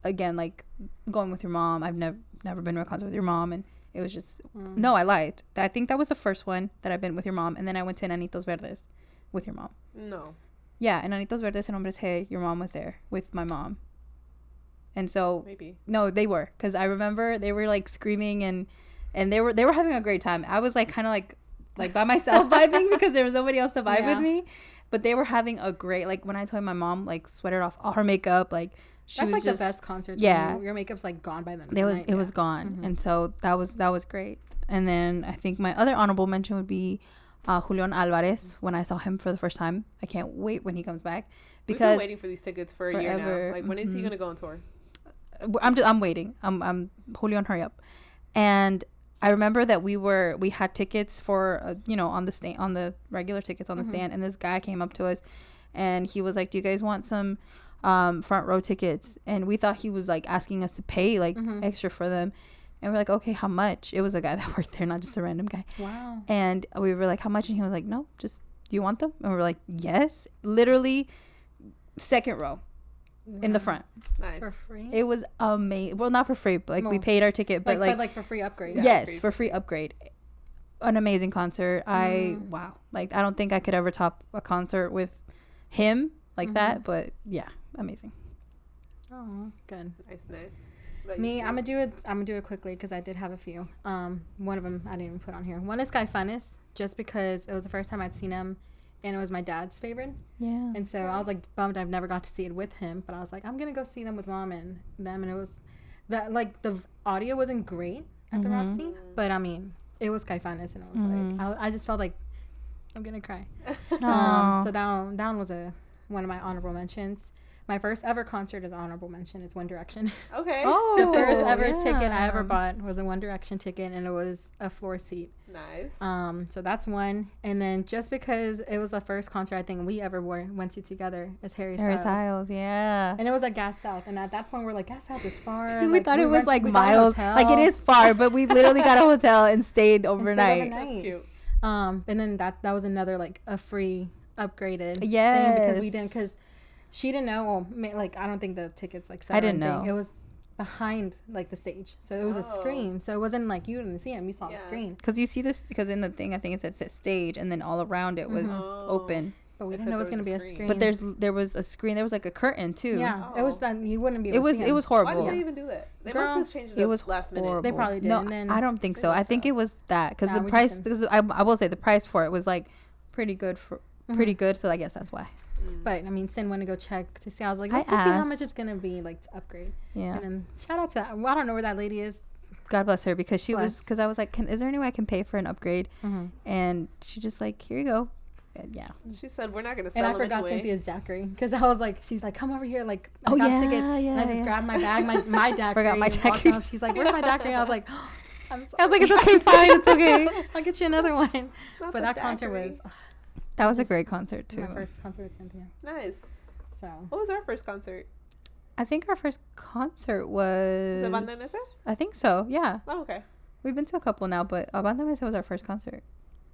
again, like going with your mom. I've never been to a concert with your mom, and it was just no. I lied. I think that was the first one that I've been with your mom, and then I went to Enanitos Verdes with your mom. No. Yeah, Enanitos Verdes and Hombres G. Your mom was there with my mom, and so maybe no, they were because I remember they were like screaming and they were having a great time. I was like kind of like by myself vibing because there was nobody else to vibe with me, but they were having a great like when I told my mom like sweated off all her makeup like. That's like the best concerts. Yeah, your makeup's like gone by then. It was gone, and so that was great. And then I think my other honorable mention would be Julian Alvarez when I saw him for the first time. I can't wait when he comes back because we've been waiting for these tickets for a year now. Like when is he gonna go on tour? I'm waiting. I'm Julian, hurry up. And I remember that we had tickets for on the stand, on the regular tickets on the stand, and this guy came up to us, and he was like, "Do you guys want some?" Front row tickets, and we thought he was like asking us to pay like extra for them, and we're like, okay, how much? It was a guy that worked there, not just a random guy. Wow. And we were like, how much? And he was like, no, just do you want them? And we were like, yes. Literally second row, in the front. Nice. For free? It was amazing. Well, not for free, but like we paid our ticket, but like for free upgrade. Yes, for free upgrade. An amazing concert. Wow. Like I don't think I could ever top a concert with him like that, but yeah, amazing. Oh, good. Nice. Me, I'm gonna do it quickly because I did have a few. One of them I didn't even put on here. One is Guy Funes, just because it was the first time I'd seen him, and it was my dad's favorite. Yeah. And so I was like bummed I've never got to see it with him, but I was like, I'm gonna go see them with mom and them, and it was that like the audio wasn't great at the Roxy, but I mean it was Guy Funes, and I was like, I just felt like I'm gonna cry. So that one was one of my honorable mentions. My first ever concert is honorable mention. It's One Direction. Okay. Oh, the first ever ticket I ever bought was a One Direction ticket, and it was a floor seat. Nice. So that's one. And then just because it was the first concert I think we ever went to together is Harry Styles. Yeah. And it was at Gas South. And at that point, we're like, Gas South is far. We thought it was like miles. Like it is far, but we literally got a hotel and stayed overnight. That's cute. And then that was another like a free upgraded thing because she didn't know. Well, like I don't think the tickets like set. I didn't know. It was behind like the stage, so it was a screen. So it wasn't like you didn't see him; you saw the screen. Because you see this because in the thing I think it said stage, and then all around it was open. But we didn't know it was gonna be a screen. But there was a screen. There was like a curtain too. Yeah, it was that you wouldn't be. Able to see it was horrible. Why did they even do that? They must have changed it was last minute. Horrible. They probably did. No, and then I don't think so. I think it was that because the price. Because I will say the price for it was like pretty good. So I guess that's why. But I mean, Sin went to go check to see. I was like, let's just see how much it's gonna be like to upgrade. Yeah. And then shout out to that. Well, I don't know where that lady is. God bless her because I was like, is there any way I can pay for an upgrade? And she just like, here you go. And yeah. She said we're not gonna sell. And I forgot Cynthia's dackery because I was like, she's like, come over here, like I got a ticket, and I just grabbed my bag, my dackery. Forgot my dackery. She's like, where's my dackery? I was like, I'm sorry. I was like, it's okay, fine, it's okay. I'll get you another one. But that concert was. That was a great concert too. My first concert with Cynthia. Nice. So. What was our first concert? I think our first concert was. Banda Mesa? I think so. Yeah. Oh, okay. We've been to a couple now, but Banda Mesa was our first concert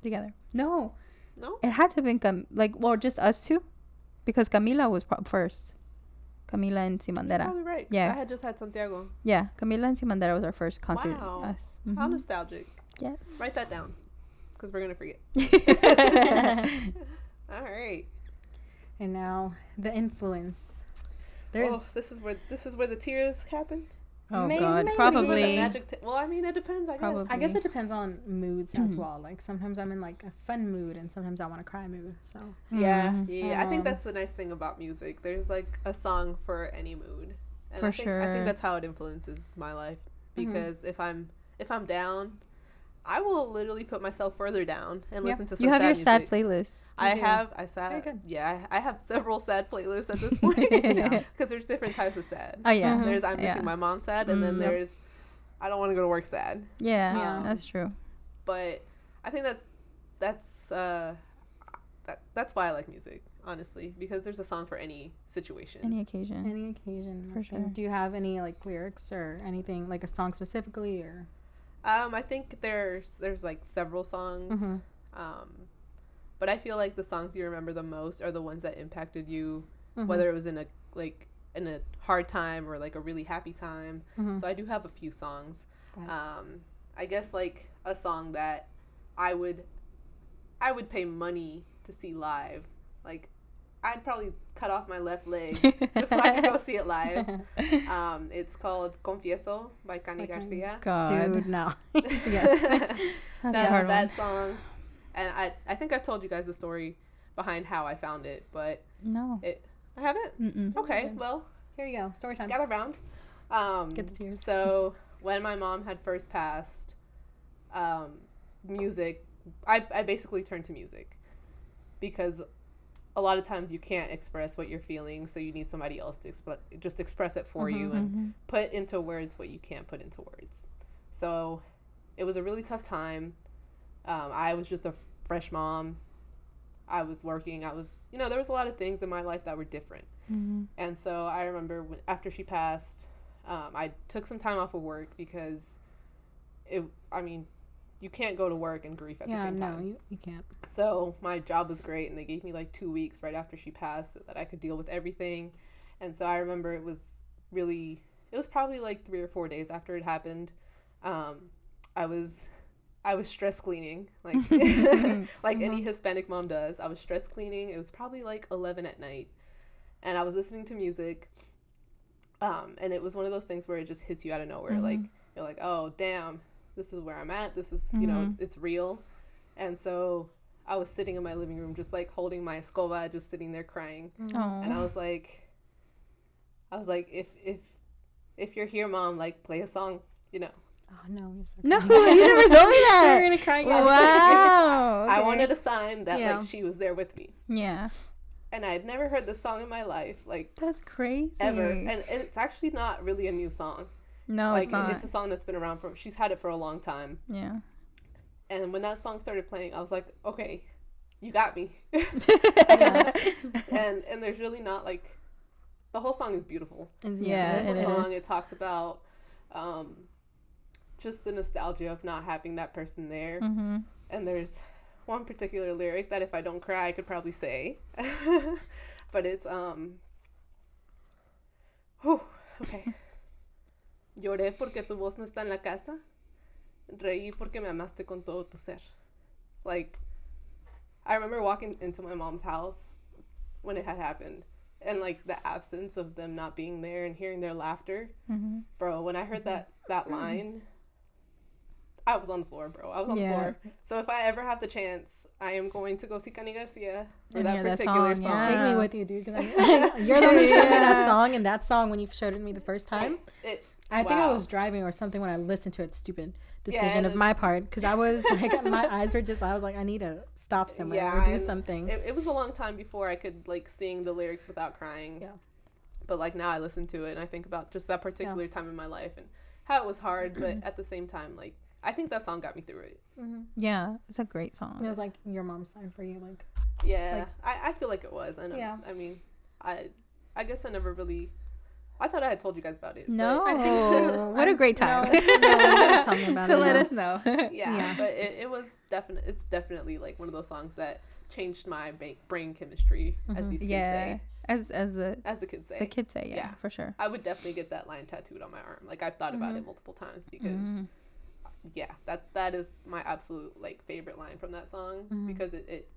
together. No. It had to have been just us two, because Camila was first. Camila and Simandera. You're probably right. Yeah. I had just had Santiago. Yeah, Camila and Simandera was our first concert. Wow. How nostalgic. Yes. Write that down, because we're gonna forget. All right. And now the influence. This is where the tears happen. Oh God, probably. Well, I mean, it depends. I guess. I guess it depends on moods as well. Like sometimes I'm in like a fun mood, and sometimes I want to cry mood. So yeah. I think that's the nice thing about music. There's like a song for any mood. And I think that's how it influences my life. Because if I'm down, I will literally put myself further down and listen to some You have your music. sad playlists. I have several sad playlists at this point because there's different types of sad. Oh yeah. There's I'm missing my mom sad, and then there's I don't want to go to work sad. Yeah, that's true. But I think that's why I like music, honestly, because there's a song for any situation, any occasion, for sure. Do you have any like lyrics or anything, like a song specifically, or? I think there's like several songs. But I feel like the songs you remember the most are the ones that impacted you, whether it was in a hard time or like a really happy time. So I do have a few songs. I guess like a song that I would pay money to see live. Like I'd probably cut off my left leg just so I could go see it live. It's called Confieso by Cani Garcia. God. Dude, no. Yes. that song. And I think I've told you guys the story behind how I found it, but no. I haven't? Mm-mm. Okay, well. Here you go. Story time. Got around. Get the tears. So when my mom had first passed, music, I basically turned to music because a lot of times you can't express what you're feeling, so you need somebody else to just express it for you and put into words what you can't put into words. So it was a really tough time. I was just a fresh mom. I was working. there was a lot of things in my life that were different. And so I remember after she passed, I took some time off of work because you can't go to work and grieve at the same time. No, you can't. So my job was great, and they gave me like 2 weeks right after she passed so that I could deal with everything. And so I remember it was probably like 3 or 4 days after it happened. I was stress cleaning, like like any Hispanic mom does. I was stress cleaning. It was probably like 11 at night, and I was listening to music. And it was one of those things where it just hits you out of nowhere. Like, you're like, oh damn, this is where I'm at. This is, you know, it's real. And so I was sitting in my living room, just like holding my escoba, just sitting there crying. And I was like, if you're here, Mom, like, play a song, you know. Oh no, no, you never told me that. You're gonna cry again. Wow. Okay. I wanted a sign that like she was there with me. Yeah. And I had never heard this song in my life, like, that's crazy. Ever. And it's actually not really a new song. No, like, it's not. It's a song that's been around she's had it for a long time. Yeah. And when that song started playing, I was like, okay, you got me. And there's really not, like, the whole song is beautiful. Yeah, it is. It talks about just the nostalgia of not having that person there. And there's one particular lyric that if I don't cry, I could probably say. But it's, okay. Lloré porque tu voz no está en la casa. Reí porque me amaste con todo tu ser. Like, I remember walking into my mom's house when it had happened, and like the absence of them not being there and hearing their laughter. Bro, when I heard that line, I was on the floor, bro. I was on the floor. So if I ever have the chance, I am going to go see Cani Garcia for that particular song. Yeah. Take me with you, dude. Cause you're the one who showed me that song, and that song, when you showed it to me the first time, I think I was driving or something when I listened to it. Stupid decision of my part, because I was like, my eyes were just, I was like, I need to stop somewhere or do something. It was a long time before I could like sing the lyrics without crying. Yeah. But like now I listen to it and I think about just that particular time in my life and how it was hard, but at the same time, like, I think that song got me through it. Yeah, it's a great song. It was like your mom's sign for you, like. Yeah, like, I feel like it was. I know. Yeah. I mean, I guess I never really. I thought I had told you guys about it. No, what a great time tell me about to let us know. Yeah, but it was definitely. It's definitely like one of those songs that changed my brain chemistry, as these kids say. As the kids say. The kids say, yeah, for sure. I would definitely get that line tattooed on my arm. Like, I've thought about it multiple times because, that is my absolute like favorite line from that song because it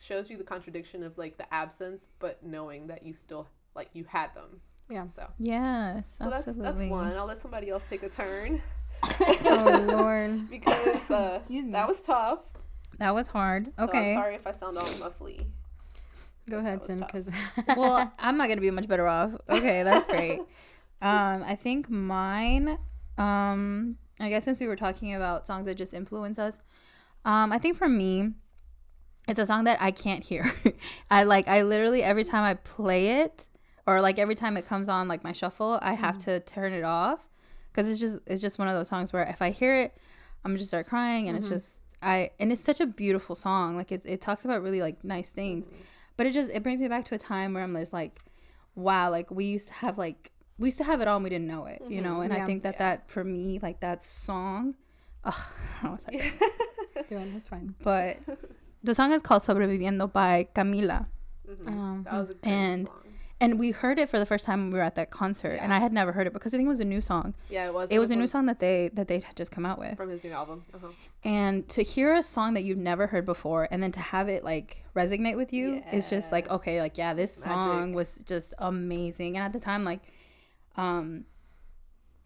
shows you the contradiction of like the absence, but knowing that you still like you had them. Yeah. So. Yes. So absolutely. That's one. I'll let somebody else take a turn. Oh Lord. Because that was tough. That was hard. Okay. So I'm sorry if I sound all muffly. Go ahead, Sin, because well, I'm not gonna be much better off. Okay, that's great. I think mine. I guess since we were talking about songs that just influence us, I think for me, it's a song that I can't hear. I literally every time I play it, or like every time it comes on like my shuffle, I have to turn it off because it's just one of those songs where if I hear it, I'm just start crying, and it's just and it's such a beautiful song. Like it talks about really like nice things. But it brings me back to a time where I'm just like, wow, like we used to have it all and we didn't know it, you know? And I think that for me, like that song, sorry. That's fine. But the song is called Sobreviviendo by Camila. That was a great song. And we heard it for the first time when we were at that concert, and I had never heard it because I think it was a new song. Yeah, it was. It was a new song that they had just come out with from his new album. And to hear a song that you've never heard before, and then to have it like resonate with you is just like, okay, like this song was just amazing. And at the time, like, I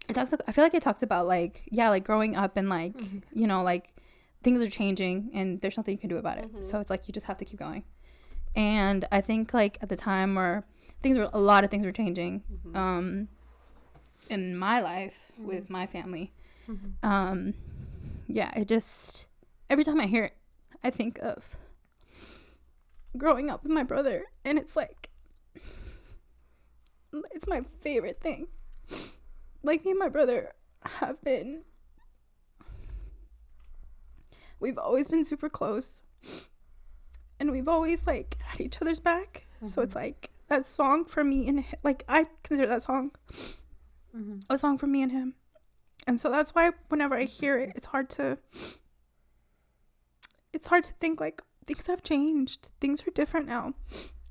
feel like it talks about like growing up and like you know, like things are changing and there's nothing you can do about it. So it's like you just have to keep going. And I think like at the time where a lot of things were changing in my life with my family. It just, every time I hear it, I think of growing up with my brother, and it's like, it's my favorite thing. Like, me and my brother we've always been super close, and we've always like had each other's back. So it's like, that song for me and him, like I consider that song a song for me and him, and so that's why whenever I hear it, it's hard to think like things have changed, things are different now,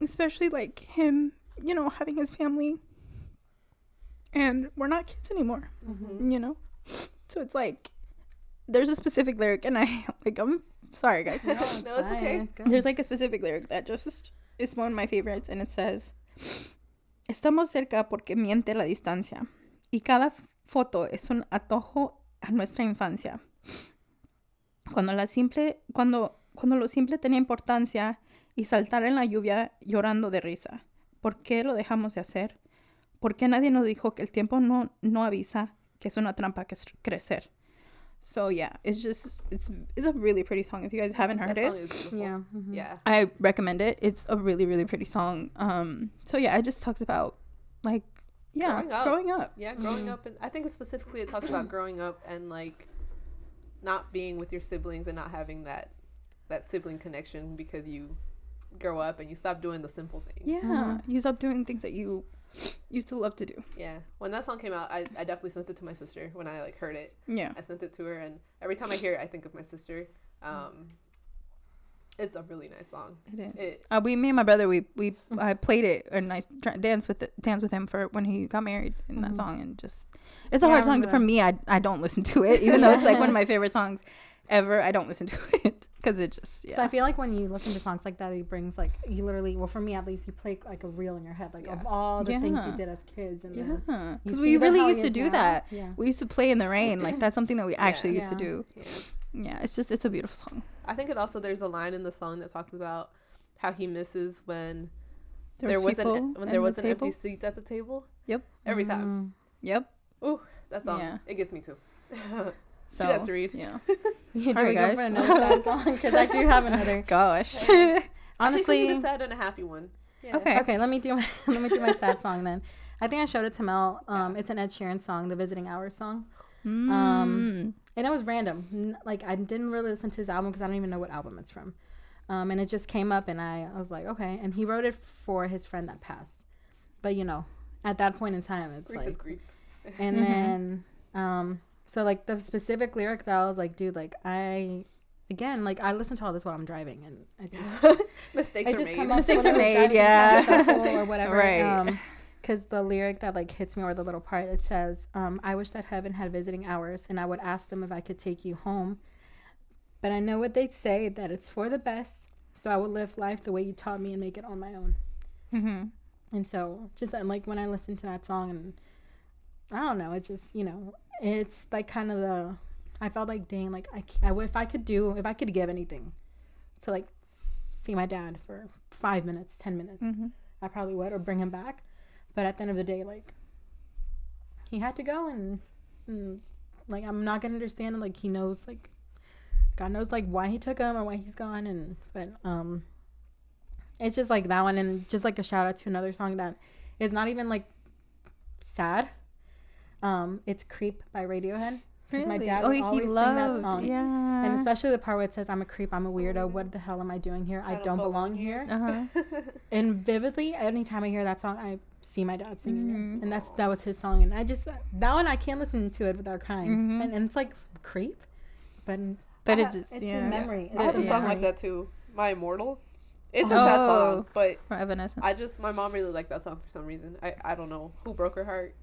especially like him you know, having his family, and we're not kids anymore, you know. So it's like there's a specific lyric, and I'm sorry guys. No, it's okay. There's like a specific lyric that just is one of my favorites, and it says, estamos cerca porque miente la distancia y cada foto es un antojo a nuestra infancia. Cuando lo simple tenía importancia y saltar en la lluvia llorando de risa. ¿Por qué lo dejamos de hacer? ¿Por qué nadie nos dijo que el tiempo no avisa que es una trampa que es crecer? So yeah, it's a really pretty song. If you guys haven't heard it, yeah, I recommend it. It's a really, really pretty song. So yeah, it just talks about like growing up. Yeah, growing up, and I think specifically it talks about growing up and like not being with your siblings and not having that sibling connection because you grow up and you stop doing the simple things. Yeah, you stop doing things that you used to love to do. Yeah, when that song came out, I definitely sent it to my sister when I like heard it. Yeah, I sent it to her, and every time I hear it, I think of my sister. It's a really nice song. It is. Me and my brother, I played it and I danced with him for when he got married in that song, and just it's a hard song for me. I don't listen to it, even though it's like one of my favorite songs ever. I don't listen to it because it just So I feel like when you listen to songs like that, it brings like you literally, well, for me at least, you play like a reel in your head, like of all the things you did as kids, and because we really used to do that. Yeah, we used to play in the rain. Like that's something that we actually used to do. Yeah, it's a beautiful song. I think there's a line in the song that talks about how he misses when there was an empty seat at the table. Yep. Every time. Yep. Ooh, that song. It gets me too. So that's to read. Yeah. Do we go for another sad song? Because I do have another. Gosh. Honestly, I think a sad and a happy one. Yeah. Okay. Let me do my sad song then. I think I showed it to Mel. It's an Ed Sheeran song, the Visiting Hours song. And it was random. Like I didn't really listen to his album because I don't even know what album it's from. And it just came up, and I was like, okay. And he wrote it for his friend that passed. But you know, at that point in time, it's grief like is grief. And then so like the specific lyric that I was like, dude, like I listen to all this while I'm driving, and I just mistakes are made, yeah, or whatever, right. Because the lyric that like hits me, or the little part that says, I wish that heaven had visiting hours, and I would ask them if I could take you home, but I know what they'd say, that it's for the best, so I would live life the way you taught me and make it on my own. And so just like when I listen to that song, and I don't know, it just, you know, it's like kind of I felt like, dang, like if I could give anything to like see my dad for 5 minutes, 10 minutes, I probably would, or bring him back. But at the end of the day, like, he had to go, and like, I'm not gonna understand it. Like, he knows, like, God knows, like, why he took him or why he's gone. But it's just like that one, and just like a shout out to another song that is not even like sad. It's "Creep" by Radiohead. Because my dad would always sing that song. Yeah. And especially the part where it says, I'm a creep, I'm a weirdo, what the hell am I doing here? I don't belong here. And vividly, anytime I hear that song, I see my dad singing it. And that was his song. And I just, that one, I can't listen to it without crying. And it's like creep. But it's just memory. I have a song like that too. My Immortal. It's a sad song, but my mom really liked that song for some reason. I don't know who broke her heart.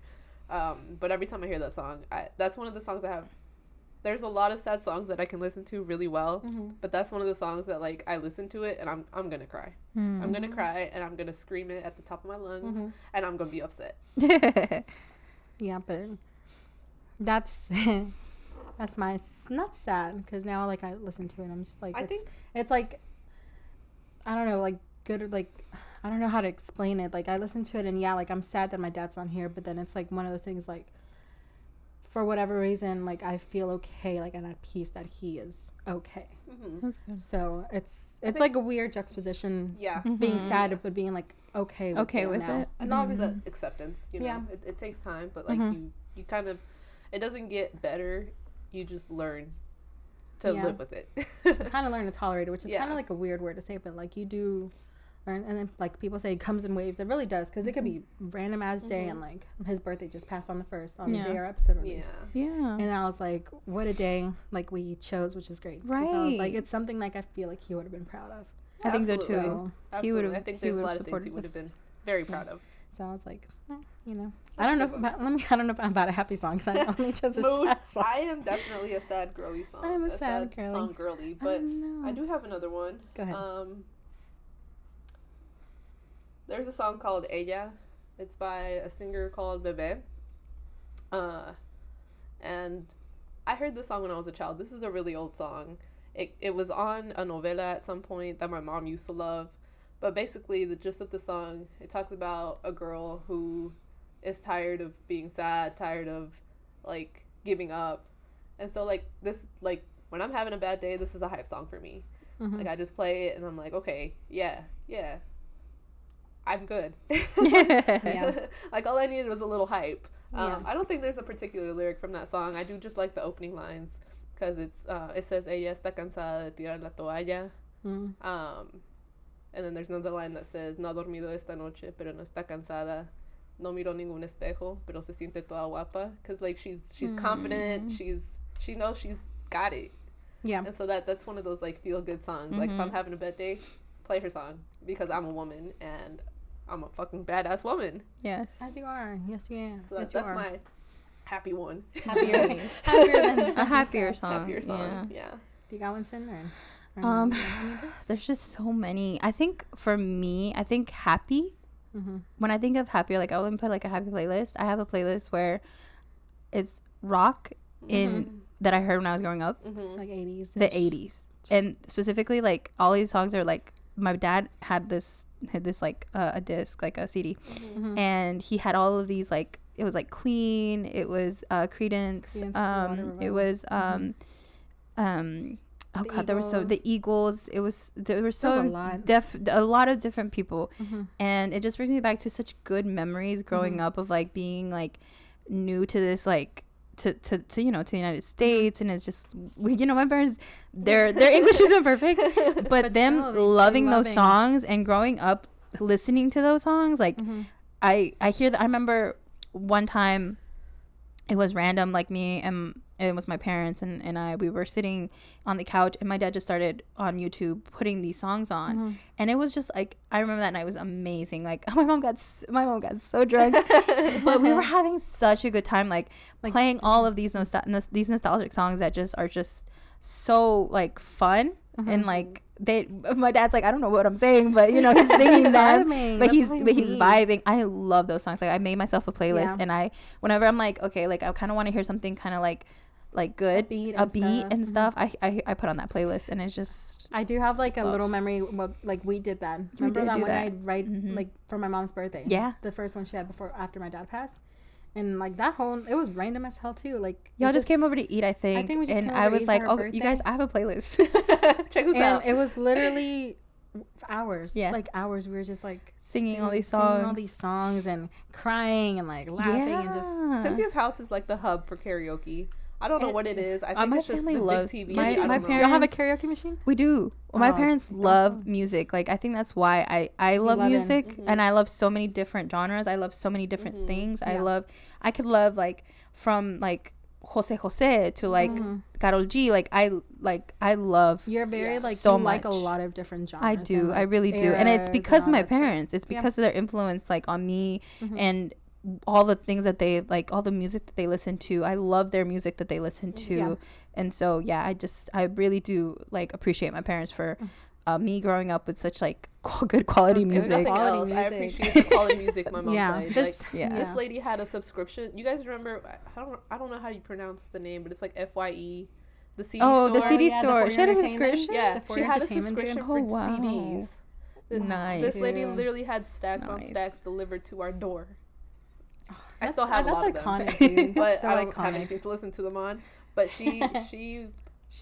But every time I hear that song, that's one of the songs I have. There's a lot of sad songs that I can listen to really well, but that's one of the songs that like I listen to it and I'm gonna cry. I'm gonna cry and I'm gonna scream it at the top of my lungs and I'm gonna be upset. Yeah, but that's my not sad, because now like I listen to it and I'm just like it's like I don't know, like good, like I don't know how to explain it. Like I listen to it and like I'm sad that my dad's on here, but then it's like one of those things like for whatever reason, like I feel okay, like I'm at peace that he is okay. So it's like a weird juxtaposition. Yeah, being sad but being like okay with it. And obviously the acceptance, you know, it takes time, but like you kind of, it doesn't get better. You just learn to live with it. Kind of learn to tolerate it, which is kind of like a weird word to say, but like you do. And then like people say it comes in waves. It really does, because it could be random as day and like his birthday just passed on the 1st on the day our episode released. And I was like, what a day like we chose, which is great. Right. I was like, it's something like I feel like he would have been proud of. I think so too. He would have. I think there's a lot of things he would have been very proud of. So I was like, you know, I don't know if I'm about a happy song because I only chose a sad song. I am definitely a sad girly song. I'm a sad girly song girly, but I do have another one. Go ahead. There's a song called Ella. It's by a singer called Bebe. And I heard this song when I was a child. This is a really old song. It was on a novela at some point that my mom used to love. But basically, the gist of the song, it talks about a girl who is tired of being sad, tired of, like, giving up. And so, like, this, like, when I'm having a bad day, this is a hype song for me. Mm-hmm. Like, I just play it, and I'm like, okay, yeah, I'm good. Yeah. Like, all I needed was a little hype. I don't think there's a particular lyric from that song. I do just like the opening lines, because it says, ella está cansada de tirar la toalla. And then there's another line that says, no ha dormido esta noche, pero no está cansada. No miro ningún espejo, pero se siente toda guapa. Because, like, she's confident. She knows she's got it. Yeah. And so that's one of those, like, feel-good songs. Like, if I'm having a bad day, play her song. Because I'm a woman, and I'm a fucking badass woman. Yes. As you are. Yes, you are. So that's my happy one. Happier than a happier song. Happier song, yeah. Do you got one, Sin? There's just so many. I think for me, happy. Mm-hmm. When I think of happy, like, I wouldn't put like a happy playlist. I have a playlist where it's rock that I heard when I was growing up, like 80s. The 80s, and specifically like all these songs are like, my dad had this like a disc, like a CD, and he had all of these, like, it was like Queen, it was Creedence, it was oh God, there were the Eagles. There were a lot of different people, and it just brings me back to such good memories growing up of like being like new to this, like to you know, to the United States, and it's just, you know, my parents, their English isn't perfect, but them loving those songs and growing up listening to those songs, like I hear that. I remember one time it was random, like me and it was my parents and we were sitting on the couch, and my dad just started on YouTube putting these songs on, and it was just like, I remember that night was amazing. Like, my mom got so drunk, but we were having such a good time, like playing all of these nostalgic songs that just are just so like fun, and like my dad's like, I don't know what I'm saying, but you know, he's singing them, but he's vibing. I love those songs. Like, I made myself a playlist, and whenever I'm like, okay, like I kind of want to hear something kind of like good, upbeat and stuff, I put on that playlist, and it's just, I do have like a little memory. Well, like, we did that. Remember that one I'd write like for my mom's birthday? Yeah, the first one she had after my dad passed. And like that whole, it was random as hell too. Like, y'all just came over to eat, I think we just, and I was like, oh, you guys, I have a playlist. Check this out. And it was literally hours. Yeah, like hours. We were just like singing all these songs and crying and like laughing and just. Cynthia's house is like the hub for karaoke. I don't know what it is. I think it's just the loves big TV. My parents, y'all have a karaoke machine? We do. Well, my parents love music. Like, I think that's why I love music, and I love so many different genres. I love so many different things. Yeah. I could love like from like Jose to like Karol G. Like I love. You're very like so you like a lot of different genres. I do. I really do, and it's because of my parents. It's because of their influence, like on me, and all the things that they like, all the music that they listen to. I love their music that they listen to, and so I really do like appreciate my parents for me growing up with such like good quality music. I appreciate the quality music my mom played. This lady had a subscription. You guys remember? I don't know how you pronounce the name, but it's like FYE. The CD store. The CD store. She had a subscription. Yeah, she had a subscription for CDs. Nice. This lady literally had stacks on stacks delivered to our door. I still have a lot of them, but I don't have anything to listen to them on. But she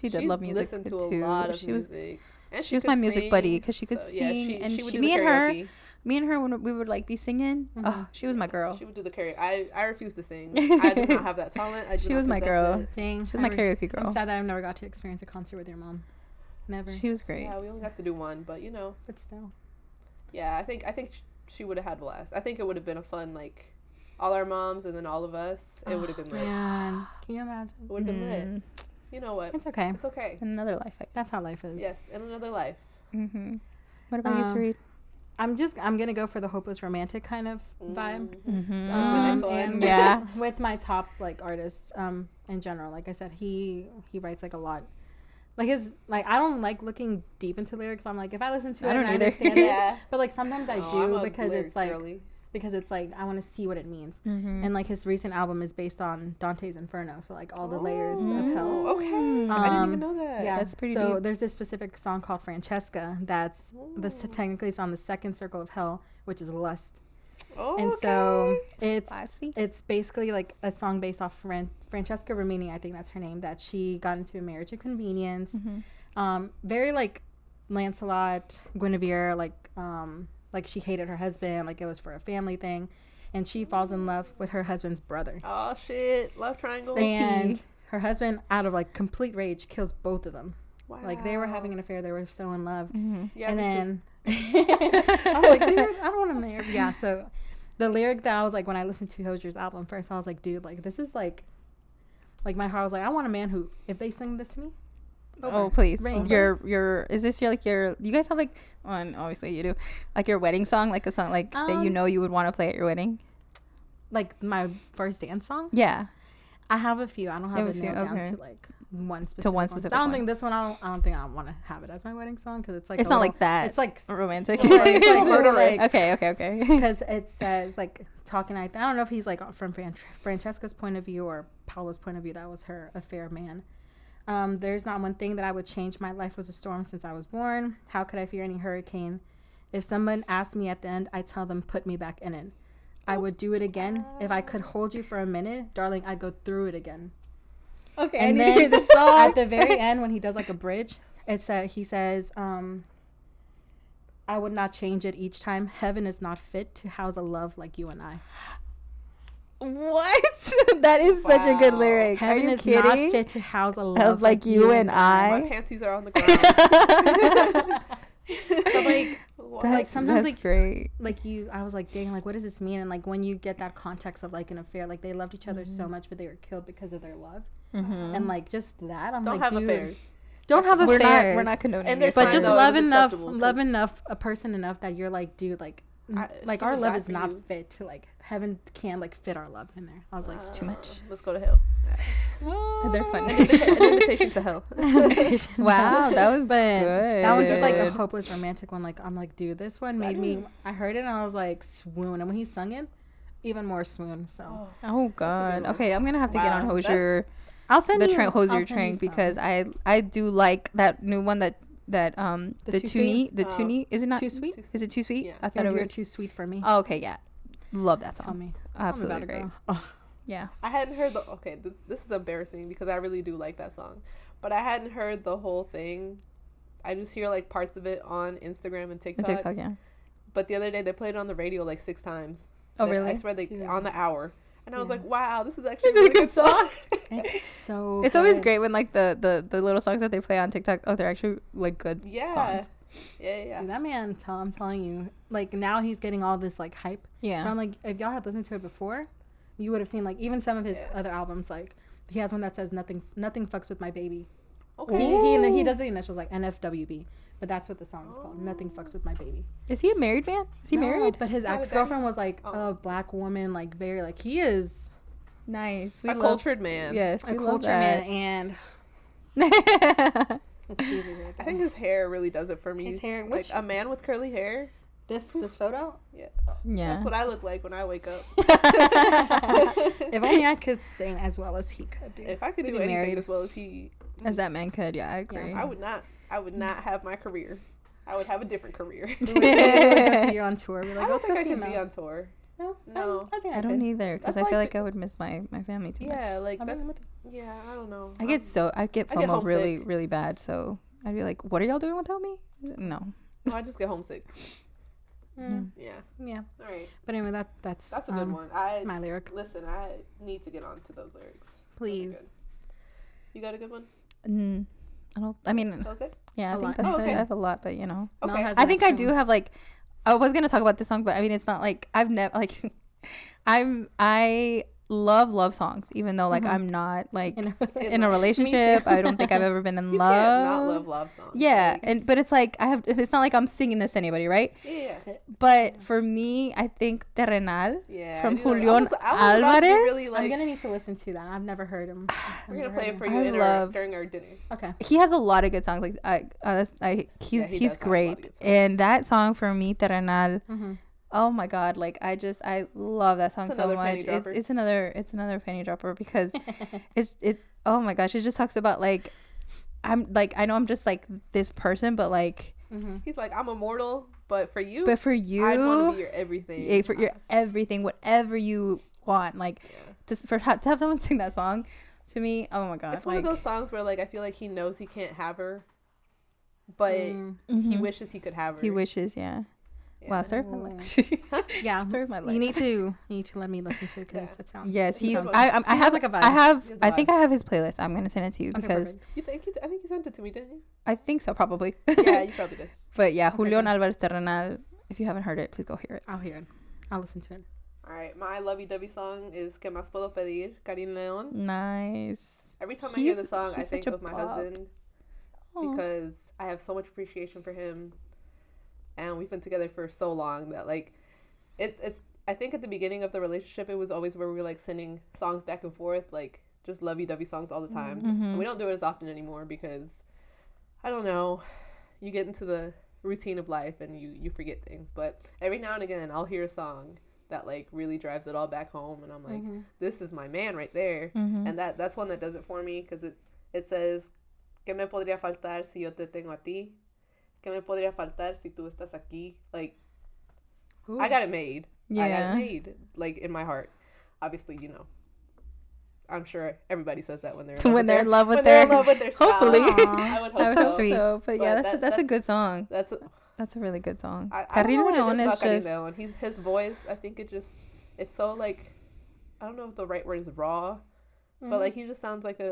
did love music. Listened to a lot of music. And she was my music buddy because she could sing, and me and her when we would like be singing. Oh, she was my girl. She would do the karaoke. I refuse to sing. I do not have that talent. She was my girl. Dang, she was my karaoke girl. I'm sad that I've never got to experience a concert with your mom. Never. She was great. Yeah, we only got to do one, but you know. But still. Yeah, I think she would have had blast. I think it would have been a fun, like, all our moms and then all of us. It would have been lit. Man, can you imagine? It would have been lit. You know what? It's okay. It's okay. In another life. That's how life is. Yes, in another life. What about you, Sareed? I'm gonna go for the hopeless romantic kind of vibe. With my top like artists in general, like I said, he writes like a lot. Like I don't like looking deep into lyrics. I'm like, if I listen to it, I understand it. But like sometimes I do because it's like I want to see what it means. And like his recent album is based on Dante's Inferno, so like all the layers of hell. Okay, I didn't even know that. Yeah, that's pretty. So deep. There's this specific song called Francesca that's technically it's on the second circle of hell, which is lust. And so it's basically like a song based off Francesca Rimini, I think that's her name, that she got into a marriage of convenience. Very like Lancelot, Guinevere, like she hated her husband, like it was for a family thing, and she falls in love with her husband's brother. Oh shit, love triangle. And her husband, out of like complete rage, kills both of them. Wow. Like they were having an affair, they were so in love. Yeah, and then I was like, dude, I don't want to marry. Yeah, so the lyric that I was like, when I listened to Hosier's album first, I was like, dude, like this is like my heart was like, I want a man who, if they sing this to me, oh please, your is this your you guys have like obviously you do, like your wedding song, like a song like that you would want to play at your wedding, like my first dance song? Yeah, I have a few. I don't have it nailed down to like one specific I don't think this one. I don't think I want to have it as my wedding song because it's like it's not like that. It's like romantic. It's like okay. Because it says like talking. I don't know if he's like from Francesca's point of view or Paula's point of view. That was her affair man. There's not one thing that I would change. My life was a storm since I was born. How could I fear any hurricane? If someone asked me at the end, I'd tell them, put me back in it. I would do it again. If I could hold you for a minute, darling, I'd go through it again. Okay, and I need to hear the song. At the very end, when he does like a bridge, he says, I would not change it each time. Heaven is not fit to house a love like you and I. What? That is such a good lyric. Heaven is not fit to house a love like you and I. My panties are on the ground. But like sometimes that's great. Like I was like, dang, like what does this mean? And like when you get that context of like an affair, like they loved each other so much, but they were killed because of their love. And like just that, I'm don't like, have dude, affairs. Don't have affairs. We're not condoning it. But just love enough a person enough that you're like, dude, like our love is not fit to like heaven can't like fit our love in there. I was like, it's too much. Let's go to hell. They're funny. An invitation to hell. Wow, that was good. That was just like a hopeless romantic one. Like I'm like, dude, this one made me. I heard it and I was like swoon, and when he sung it, even more swoon. So. Oh god. Okay, I'm gonna have to get on Hosier. I'll send you Hosier train because I do like that new one that the Toonie is it not too sweet? Is it too sweet? Yeah. I thought it was too sweet for me. Oh, okay, yeah, love that song. Tell me. Absolutely great. Yeah, I hadn't heard this is embarrassing because I really do like that song, but I hadn't heard the whole thing. I just hear like parts of it on Instagram and TikTok. Yeah. But the other day they played it on the radio like 6 times. Oh really? I swear on the hour. And I was like, wow, this is actually a really good song. It's so It's always great when like the little songs that they play on TikTok, they're actually like good songs. Yeah. Dude, that man, I'm telling you, like now he's getting all this like hype. Yeah. But I'm like, if y'all had listened to it before, you would have seen like even some of his other albums, like he has one that says nothing fucks with my baby. Okay. He does the initials like NFWB. But that's what the song is called. Nothing fucks with my baby. Is he a married man? Is he married? But his ex-girlfriend was like a black woman, like very like he is nice. Cultured man. Yes, a cultured man, and it's Jesus right there. I think his hair really does it for me. His hair, like a man with curly hair. This photo? Yeah. That's what I look like when I wake up. If only I could sing as well as he could. Dude. If I could do anything as well as he, as that man could, yeah, I agree. Yeah, I would not have my career. I would have a different career. You're on tour. We're like, I don't think I could be on tour. No. I don't either because I feel like I would miss my family too much. Yeah, like that. Yeah, I don't know. I get FOMO really, really bad. So I'd be like, "What are y'all doing without me?" No, I just get homesick. Yeah. All right. But anyway, that's a good one. My lyric. Listen, I need to get on to those lyrics. Please. You got a good one? I mean, that was it? Yeah, I think that's it. I have a lot, but you know. Okay. I think I do have like, I was gonna talk about this song, but I mean, it's not like I've never like, I love songs, even though like I'm not like in a relationship. I don't think I've ever been in love. Can't not love songs. Yeah, like, but it's like it's not like I'm singing this to anybody, right? Yeah. But for me, I think Terrenal from Julián Álvarez. Really, like, I'm gonna need to listen to that. I've never heard him. We're gonna play it for you during our dinner. Okay. He has a lot of good songs. Like he's great, and that song for me, Terrenal. Oh my god, like I love that song so much. It's another panty dropper because oh my gosh, it just talks about like I'm like, I know I'm just like this person, but like he's like, I'm immortal, but for you I want to be your everything. Yeah, for your everything, whatever you want. Like to have someone sing that song to me, oh my god. It's one of those songs where like I feel like he knows he can't have her, but he wishes he could have her. He wishes, yeah. Wow, serve my life. Yeah, serve my life. You need to let me listen to it because it sounds. Yes, I have like a vibe. I think I have his playlist. I'm gonna send it to you because I think you sent it to me, didn't you? I think so, probably. Yeah, you probably did. But yeah, Julián Álvarez Terrenal. If you haven't heard it, please go hear it. I'll hear it. I'll listen to it. All right, my lovey-dovey song is "¿Qué más puedo pedir?" Karim León. Nice. Every time I hear the song, I think of my husband because I have so much appreciation for him. And we've been together for so long that like I think at the beginning of the relationship, it was always where we were like sending songs back and forth, like just lovey-dovey songs all the time. And we don't do it as often anymore because I don't know, you get into the routine of life and you forget things. But every now and again I'll hear a song that like really drives it all back home, and I'm like, this is my man right there. And that's one that does it for me because it says, ¿Qué me podría faltar si yo te tengo a ti? ¿Qué me podría faltar si tú estás aquí? Like, oof. I got it made. Yeah. I got it made, like, in my heart. Obviously, you know, I'm sure everybody says that when they're in love with their spouse. Hopefully. I would hope that's so sweet. But yeah, that's a good song. That's a really good song. Karim León is just... his voice, I think it's so, like, I don't know if the right word is raw, but, like, he just sounds like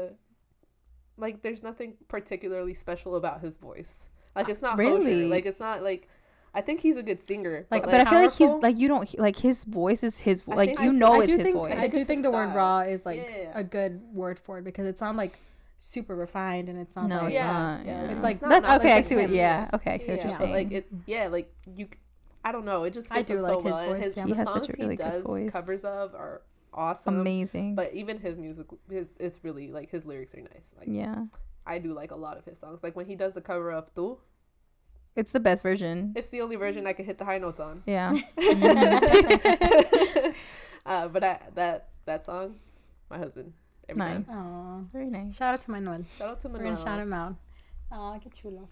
there's nothing particularly special about his voice. Like, it's not really kosher. Like, it's not like, I think he's a good singer, but I feel like he's like, you don't like his voice is his like, you know, it's his voice. I do think the word raw is like a good word for it because it sounds like super refined, and it's not like it's not. Yeah. It's like that's okay. I see what I see what you're saying. Like it, like you, I don't know. It just fits him so well. He has such a really good voice. Covers of are awesome, amazing. But even his music, it's really like his lyrics are nice. Like I do like a lot of his songs. Like when he does the cover of Tu. It's the best version. It's the only version I can hit the high notes on. Yeah. But that song, my husband. Every time. Aww. Very nice. Shout out to Manuel. Shout out to Manuel. We're gonna shout him out. Aw, que chulos.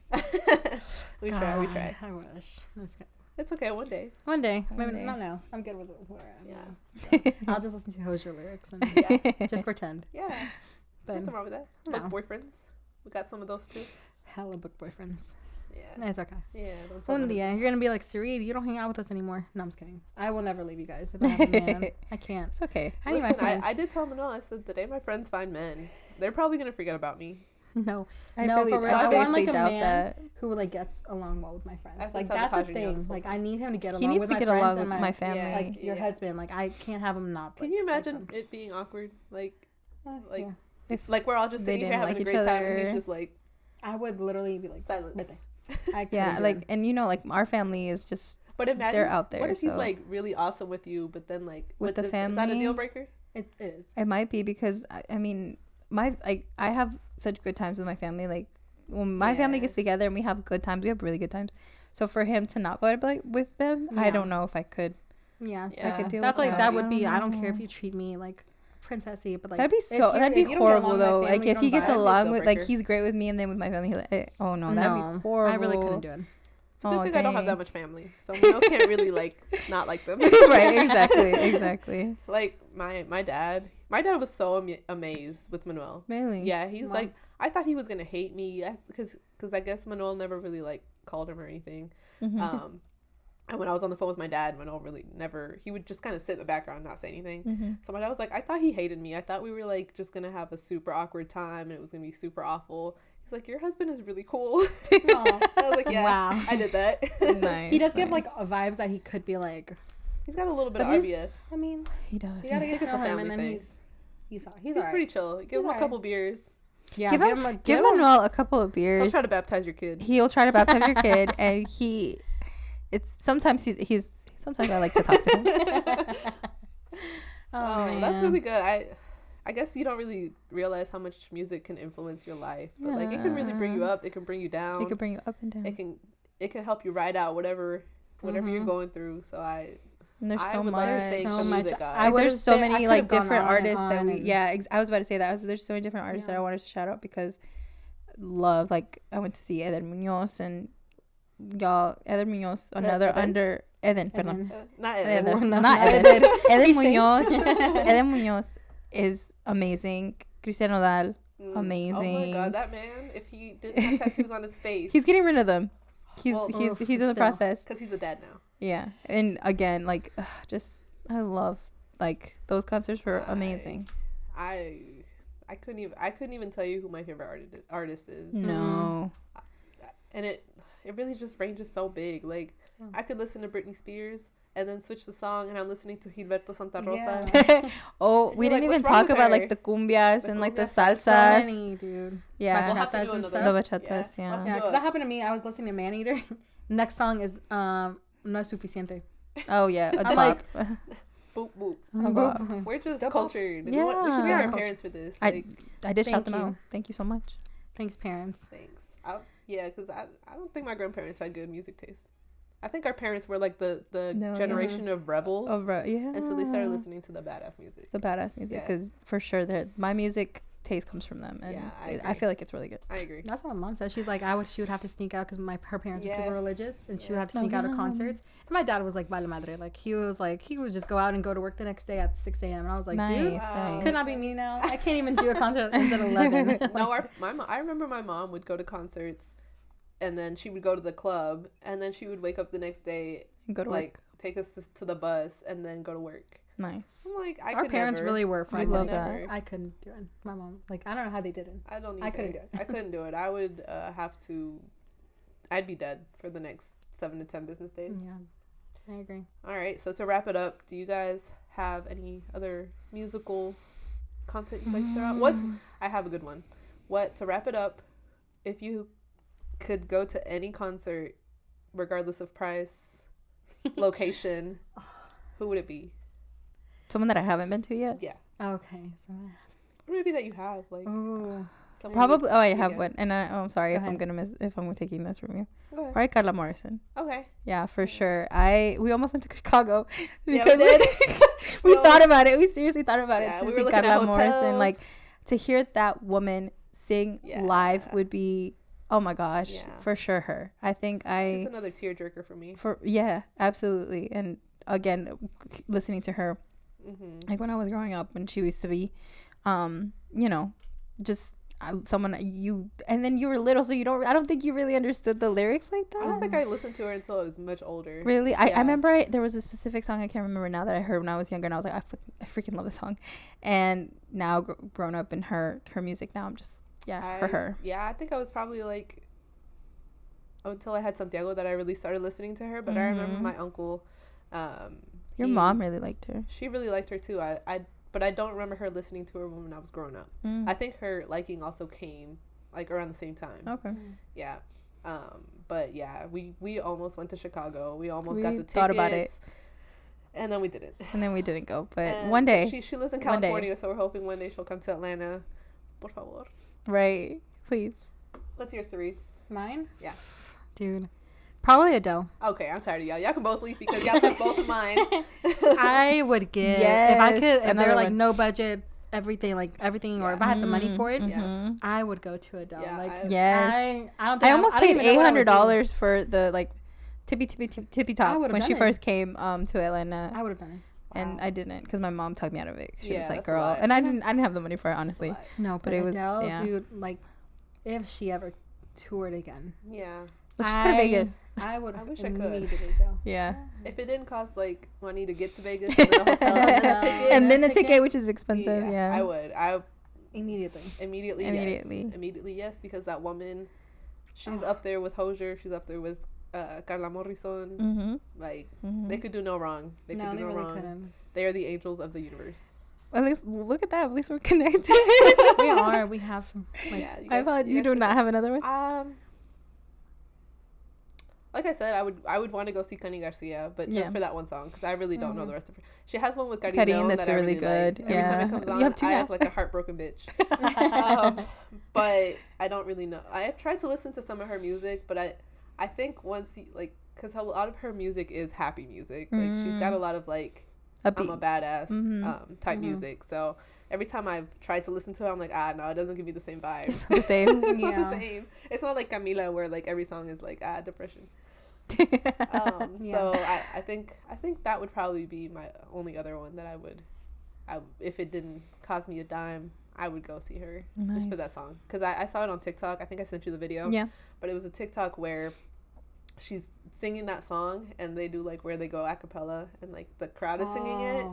We try. I wish. That's good. It's okay. One day. Maybe not now. I'm good with it. Yeah. I'll just listen to Hozier lyrics and just pretend. Yeah. But nothing wrong with that. No. Book boyfriends. We got some of those too. Hella book boyfriends. Yeah. It's okay. Yeah. One day you're gonna be like, Sareed, you don't hang out with us anymore. No, I'm just kidding. I will never leave you guys if I have a man. I can't. It's okay. I need my friends. I did tell Manuel, I said, the day my friends find men, they're probably gonna forget about me. No, for real. I want like a man who like gets along well with my friends. Like that's the thing. Like I need him to get along with my friends. He needs to get along with my family. Yeah. Like your husband. Like I can't have him not. Can you imagine it being awkward? If like we're all just sitting here having a great time, and he's just like, I would literally be like silence. Yeah, like, and you know, like our family is just, but imagine they're out there. What if he's like really awesome with you, but then like with the family, is that a deal breaker? It is. It might be because I mean, I have such good times with my family. Like when my family gets together and we have good times, we have really good times. So for him to not go like with them, I don't know if I could. Yeah, so I could deal that's with like that would be. I don't care if you treat me like princessy, but like that'd be horrible though. Like if he gets along with, like, he's great with me, and then with my family, like, oh no, that'd be horrible. I really couldn't do it. It's a good thing I don't have that much family, so Manuel can't really like not like them. Right? Exactly. Like my dad was so amazed with Manuel. Really? Yeah, he's like, I thought he was gonna hate me because I guess Manuel never really like called him or anything. And when I was on the phone with my dad, Manuel really never, he would just kind of sit in the background and not say anything. So my dad was like, I thought he hated me. I thought we were like just going to have a super awkward time and it was going to be super awful. He's like, your husband is really cool. I was like, yeah, wow. I did that. Nice. He does give like vibes that he could be like He's got a little bit of RBF. I mean, he does. You gotta get to know him, and then he's pretty chill. Give him a couple beers. Yeah, give Manuel a couple of beers. He'll try to baptize your kid. And sometimes I like to talk to him. Oh, that's really good. I guess you don't really realize how much music can influence your life, but like it can really bring you up. It can bring you down. It can bring you up and down. It can help you ride out whatever you're going through. So there's so much. There's so many like different artists that we. I was about to say that. There's so many different artists that I wanted to shout out because love. Like I went to see Eder Munoz and Eder Munoz, another under Eden. Not Eder. Eder Munoz. Eder Munoz is amazing. Cristian Nodal, amazing. Oh my god, that man! If he didn't have tattoos on his face, he's getting rid of them. He's in the process because he's a dad now. Yeah, and again, like, I love like those concerts were amazing. I couldn't even tell you who my favorite artist is. No, and it really just ranges so big. Like I could listen to Britney Spears and then switch the song, and I'm listening to Gilberto Santa Rosa. Yeah. We didn't even talk about like the cumbias and like the salsas. So many, dude. Yeah, bachatas and stuff. The bachatas, yeah. Yeah, because that happened to me. I was listening to Man Eater. Next song is No Es Suficiente. Oh yeah, I'm like, boop boop. Boop. We're just cultured. Yeah, we should get our parents for this. Like, I did shout them out. Thank you so much. Thanks, parents. Thanks. Because I don't think my grandparents had good music taste. I think our parents were like the generation of rebels. And so they started listening to the badass music. Because for sure, my music taste comes from them, and I feel like it's really good. I agree. That's what my mom said. She's like, she would have to sneak out because her parents were super religious, and she would have to sneak out of concerts. And my dad was like, vale madre. Like he would just go out and go to work the next day at 6 a.m. And I was like, dude, could not be me now. I can't even do a concert that ends at 11. No, I remember my mom would go to concerts, and then she would go to the club, and then she would wake up the next day and go to work. Take us to the bus, and then go to work. Nice. I'm like, our parents really were fun. I love that. I couldn't do it. My mom, like, I don't know how they did it. I don't. I couldn't do it. I couldn't do it. I would have to. I'd be dead for the next 7 to 10 business days. Yeah, I agree. All right. So to wrap it up, do you guys have any other musical content you'd like to throw out? I have a good one. To wrap it up, if you could go to any concert, regardless of price, location, who would it be? Someone that I haven't been to yet. Yeah. Okay. So. Or maybe that you have, like. Oh. Probably. I have one, and I'm sorry if I'm taking this from you. All right, Carla Morrison. Okay. Yeah, for sure. We almost went to Chicago because we thought about it. We seriously thought about it. We were looking Carla Morrison, like, to hear that woman sing live would be. Oh my gosh, for sure her. I think it's another tearjerker for me. Absolutely. And again, listening to her, like when I was growing up, when she used to be, just someone and then you were little, so I don't think you really understood the lyrics like that. I don't think I listened to her until I was much older. Really? I remember there was a specific song I can't remember now that I heard when I was younger, and I was like, I freaking love this song. And now grown up in her music, now I'm just for her. Yeah, I think I was probably like until I had Santiago that I really started listening to her. But I remember my uncle. Your mom really liked her. She really liked her too. But I don't remember her listening to her when I was growing up. I think her liking also came like around the same time. Okay. Yeah. But yeah, we almost went to Chicago. We almost got the tickets. Thought about it. And then we didn't. go. But one day. She lives in California, so we're hoping one day she'll come to Atlanta. Por favor. Right. Please. What's yours, Sari? Mine? Yeah. Dude. Probably Adele. Okay, I'm tired of y'all. Y'all can both leave because y'all took both of mine. I would give if I could. If they're like no budget, everything, or if I had the money for it, I would go to Adele. Yeah, like, I don't think I almost paid $800 for the like tippy top when she first came to Atlanta. I would have done it. And I didn't because my mom talked me out of it. She was like, "Girl," and I didn't have the money for it, honestly. No, but it was dude. Like, if she ever toured again, let's just go to Vegas. I would. I wish I could. Go. Yeah. If it didn't cost like money to get to Vegas, and then a hotel, and then the ticket, which is expensive. Yeah. I would. Immediately, yes, because that woman, she's up there with Hozier. She's up there with Carla Morrison. Like they could do no wrong. They could do no really wrong. Couldn't. They are the angels of the universe. At least look at that. At least we're connected. We are. We have. Like, yeah, I thought you do not have another one. Like I said, I would want to go see Cani Garcia, but just for that one song because I really don't know the rest of her. She has one with Karine that's really, really good. Like. Every time it comes on, I act like a heartbroken bitch. But I don't really know. I have tried to listen to some of her music, but I think once like because a lot of her music is happy music. Like she's got a lot of like I'm a badass type music. So every time I've tried to listen to it, I'm like, no, it doesn't give me the same vibe. It's not the same. It's not the same. It's not like Camila where like every song is like depression. So I think that would probably be my only other one that I would if it didn't cost me a dime, I would go see her just for that song because I saw it on TikTok. I think I sent you the video. Yeah, but it was a TikTok where she's singing that song and they do like where they go a cappella and like the crowd is singing it.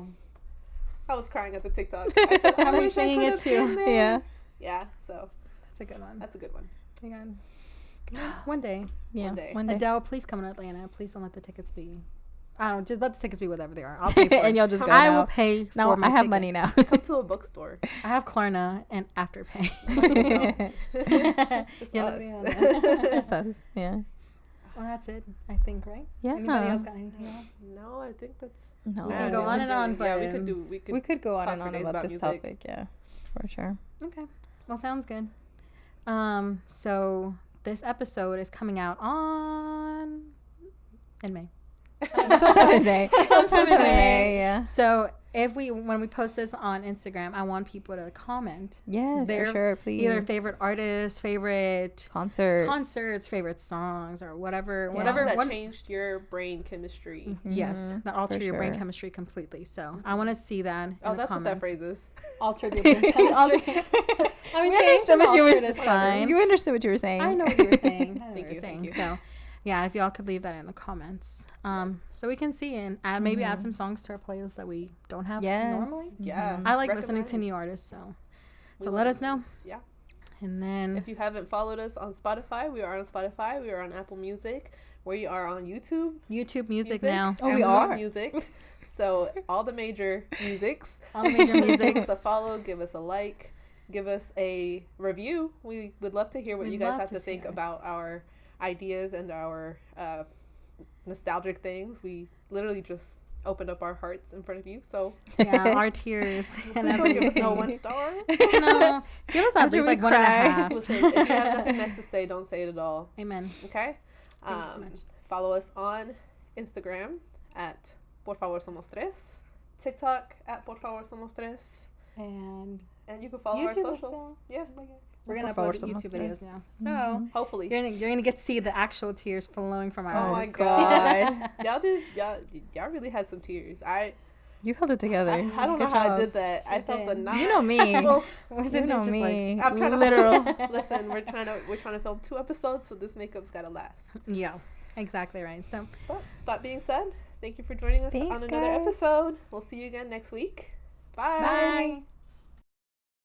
I was crying at the TikTok. I was singing it too. Yeah, so that's a good one. That's a good one. Again. One day. Yeah. One day. Adele, please come to Atlanta. Please don't let the tickets be. I don't. Just let the tickets be whatever they are. I'll pay for it. And you'll just go. I will pay for now. My I have ticket. Money now. Come to a bookstore. I have Klarna and Afterpay. Just us. Just us. Yeah. Well, that's it. I think, right? Yeah. Anybody else got anything else? No, I think that's. No. We can go on and on, but yeah, we could go on and on about this topic. Yeah, for sure. Okay. Well, sounds good. So this episode is coming out in May. Sometime in May. Sometime in May. Yeah. So when we post this on Instagram, I want people to comment. Yes, for sure, please. Either favorite artists, favorite concerts, favorite songs, or whatever. That changed your brain chemistry. Mm-hmm. Yes, that altered your brain chemistry completely. So I want to see that. Oh, that's what that phrase is. Altered your brain chemistry. I mean, understood what you were saying. You understood what you were saying. I know what you were saying. Thank you. So. Yeah, if y'all could leave that in the comments, so we can see and add some songs to our playlist that we don't have normally. Yeah, I like listening to new artists, so let us know. Yeah, and then if you haven't followed us on Spotify, we are on Spotify. We are on Apple Music. We are on YouTube. YouTube Music now. Oh, we are Music. So all the major musics. Give us a follow. Give us a like. Give us a review. We would love to hear what you guys have to think about our ideas and our nostalgic things. We literally just opened up our hearts in front of you, so our tears and everything. Give us no 1 star. No, give us at least like 1.5. Listen, if you have nothing nice to say, don't say it at all. Amen. Okay. Thank you so much. Follow us on Instagram at Por Favor Somos Tres, TikTok at Por Favor Somos Tres, and you can follow YouTube our socials. Yeah. We're gonna upload YouTube videos now, so hopefully you're gonna get to see the actual tears flowing from our eyes. Oh my god, y'all really had some tears. You held it together. I don't know how I did that. I felt the knot. You know me. You know me. Like, I'm trying to literal. Listen, we're trying to film 2 episodes, so this makeup's gotta last. Yeah, exactly right. So, but that being said, thank you for joining us on another episode. We'll see you again next week. Bye. Bye.